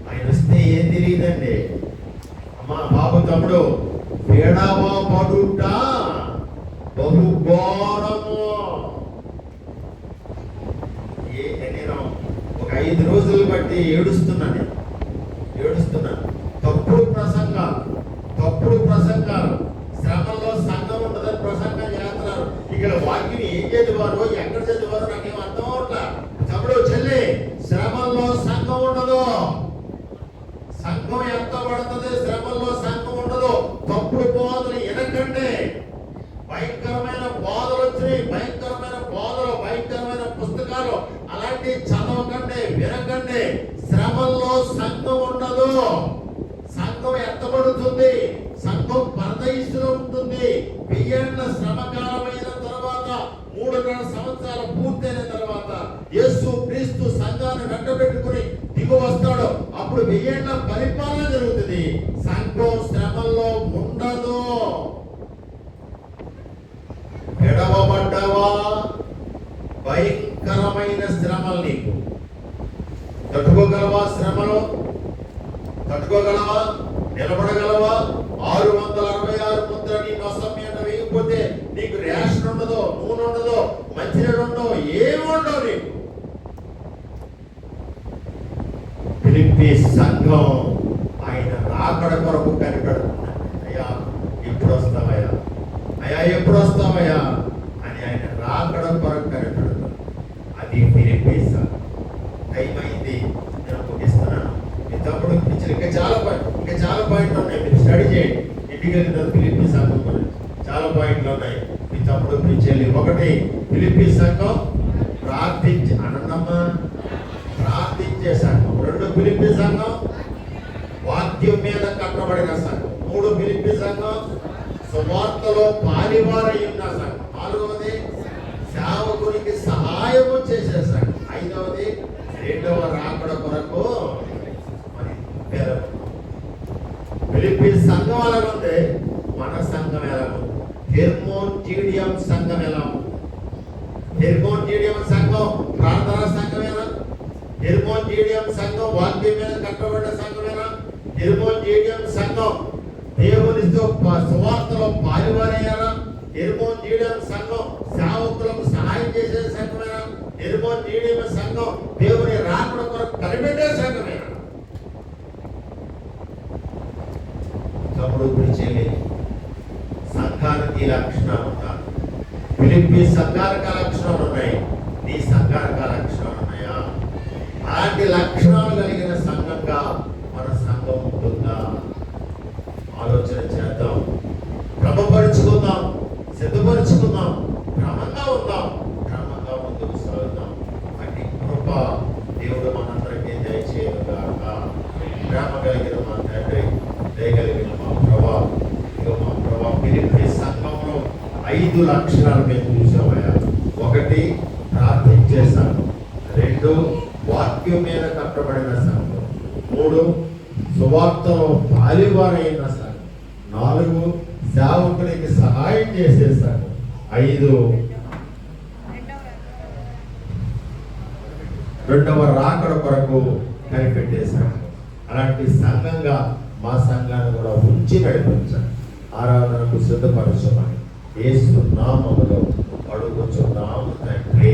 ఆయన వస్తే ఏం తెలియదండి. అమ్మా బాబు తమ్ముడు పేడవా పడుట బహు ఘోరము. నేను ఒక 5 రోజులు బట్టి ఏడుస్తున్నాను. తప్పుడు ప్రసంగాలు శ్రమంలో సంఘం ఉండదని ప్రసంగం చేస్తున్నారు. ఇక్కడ వాక్యం ఏం చదివారో ఎక్కడ చదివారో నాకేం అర్థం అవట్లా. తమ్ముడు చెల్లి, శ్రమంలో సంఘం ఉండదు. సంఘం ఎంత పడుతుంది? శ్రమంలో సంఘం ఉండదు. తప్పుడు బోధలు వినకండి. భయంకరమైన బోధలు వచ్చినాయి, భయంకరమైన పుస్తకాలు అలాంటివి చదవకండి, వినకండి. శ్రమంలో సంఘం ఉండదు. సంఘం ఎత్తబడుతుంది. సంఘం పరదైసులో ఉంటుంది. 1000 శ్రమకాలమైన తర్వాత భయంకరమైన శ్రమలు నీకు తట్టుకోగలవా? శ్రమలు తట్టుకోగలవా? నిలబడగలవా? 666 ముద్ర నీ నొసం మీద వేయకపోతే నీకు రేషన్ ఉండదు, నూనె ఉండదు, మంచినీళ్ళు ఉండవు, ఏమి ఉండవు నీకు. ఫిలిప్పీ సంఘం ఆయన రాకడ కొరకు కనిపెడుతున్నాడు. అయ్యా ఎప్పుడు వస్తావయ్యా, అయ్యా ఎప్పుడు వస్తావయ్యా అని ఆయన రాకడ కొరకు కనిపెడుతున్నాడు. అది ఫిలిప్పీ సంఘం. టైం అయింది, నేను ముగిస్తున్నాను. మీ తప్పుడు ఇంకా చాలా పాయింట్లు ఉన్నాయి, మీరు స్టడీ చేయండి. ఇంటికి వెళ్ళిన ఫిలిప్పీ సంఘం గురించి చాలా పాయింట్లు ఉన్నాయి. మీ తప్పుడు పిలిచేయాలి. ఒకటి, ఫిలిప్పీ సంఘం ప్రార్థించే సంఘం. 2, ఫిలిప్పీ సంఘం వాక్యం మీద కట్టబడిన సంఘం. 3, ఫిలిప్పీ సంఘం సువార్తలో పాలివారై ఉన్న సంఘం. 4వది, సేవకునికి సహాయము చేసే సంఘం. 5వది, 2వ రాకడ కొరకు మరి ఫిలిప్పీ సంఘం ఎలా ఉంది, మన సంఘం ఎలా ఉంది? హెర్మోన్టీడియం సంఘం ఎలా ఉంది? హెర్మోన్టీడియం సంఘం ప్రార్థనా సంఘమేనా? హెర్మోన్టీడియం సంఘం వాక్యం మీద కట్టబడ్డ సంఘమేనా? హెర్మోన్టీడియం సంఘం దేవునితో సువార్తలో పాలువారయ్యారా? హెర్మోన్టీడియం సంఘం సేవకులకు సహాయం చేసే సంఘమేనా? హెర్మోన్టీడియం సంఘం దేవుని రాకడ కొరకు కనిపెట్టే సంఘమేనా? తమ్ముడు పిలిచేది సంఘానికి లక్షణాలు ఉంటారు. ఫిలిప్పీ సంఘానికి లక్షణాలు ఉన్నాయి, నీ సంఘానికి లక్షణాలు ఉన్నాయా? అలాంటి లక్షణాలు కలిగిన సంఘంగా మన సంఘం ఉంటుందా? ఆలోచన చేద్దాం, క్రమపరుచుకుందాం, సిద్ధపరుచుకుందాం, క్రమంగా ఉందాం, క్రమంగా ముందుకు సాగుదాం. అట్టి కృప దేవుడు మనందరికీ దయచేయగాక. ప్రేమ కలిగిన మా తండ్రి, దయగలిగిన మా ప్రభా, ఫిలిప్పీ సంఘంలో 5 లక్షణాలు మేము చూసామయ్యా. 1, ప్రార్థించే సంఘం. 2, వాక్యం మీద కట్టబడిన సంఘం. 3, సువార్తలో పాలివారైన సంఘం. 4, సేవకునికి సహాయం చేసే సంఘం. 5, రెండవ రాకడ కొరకు కనిపెట్టే సంఘం. అలాంటి సంఘంగా మా సంఘాన్ని కూడా ఉంచి నడిపించండి. ఆరాధనకు సిద్ధపరచమని యేసు నామములో అడుగుచున్నాము తండ్రి.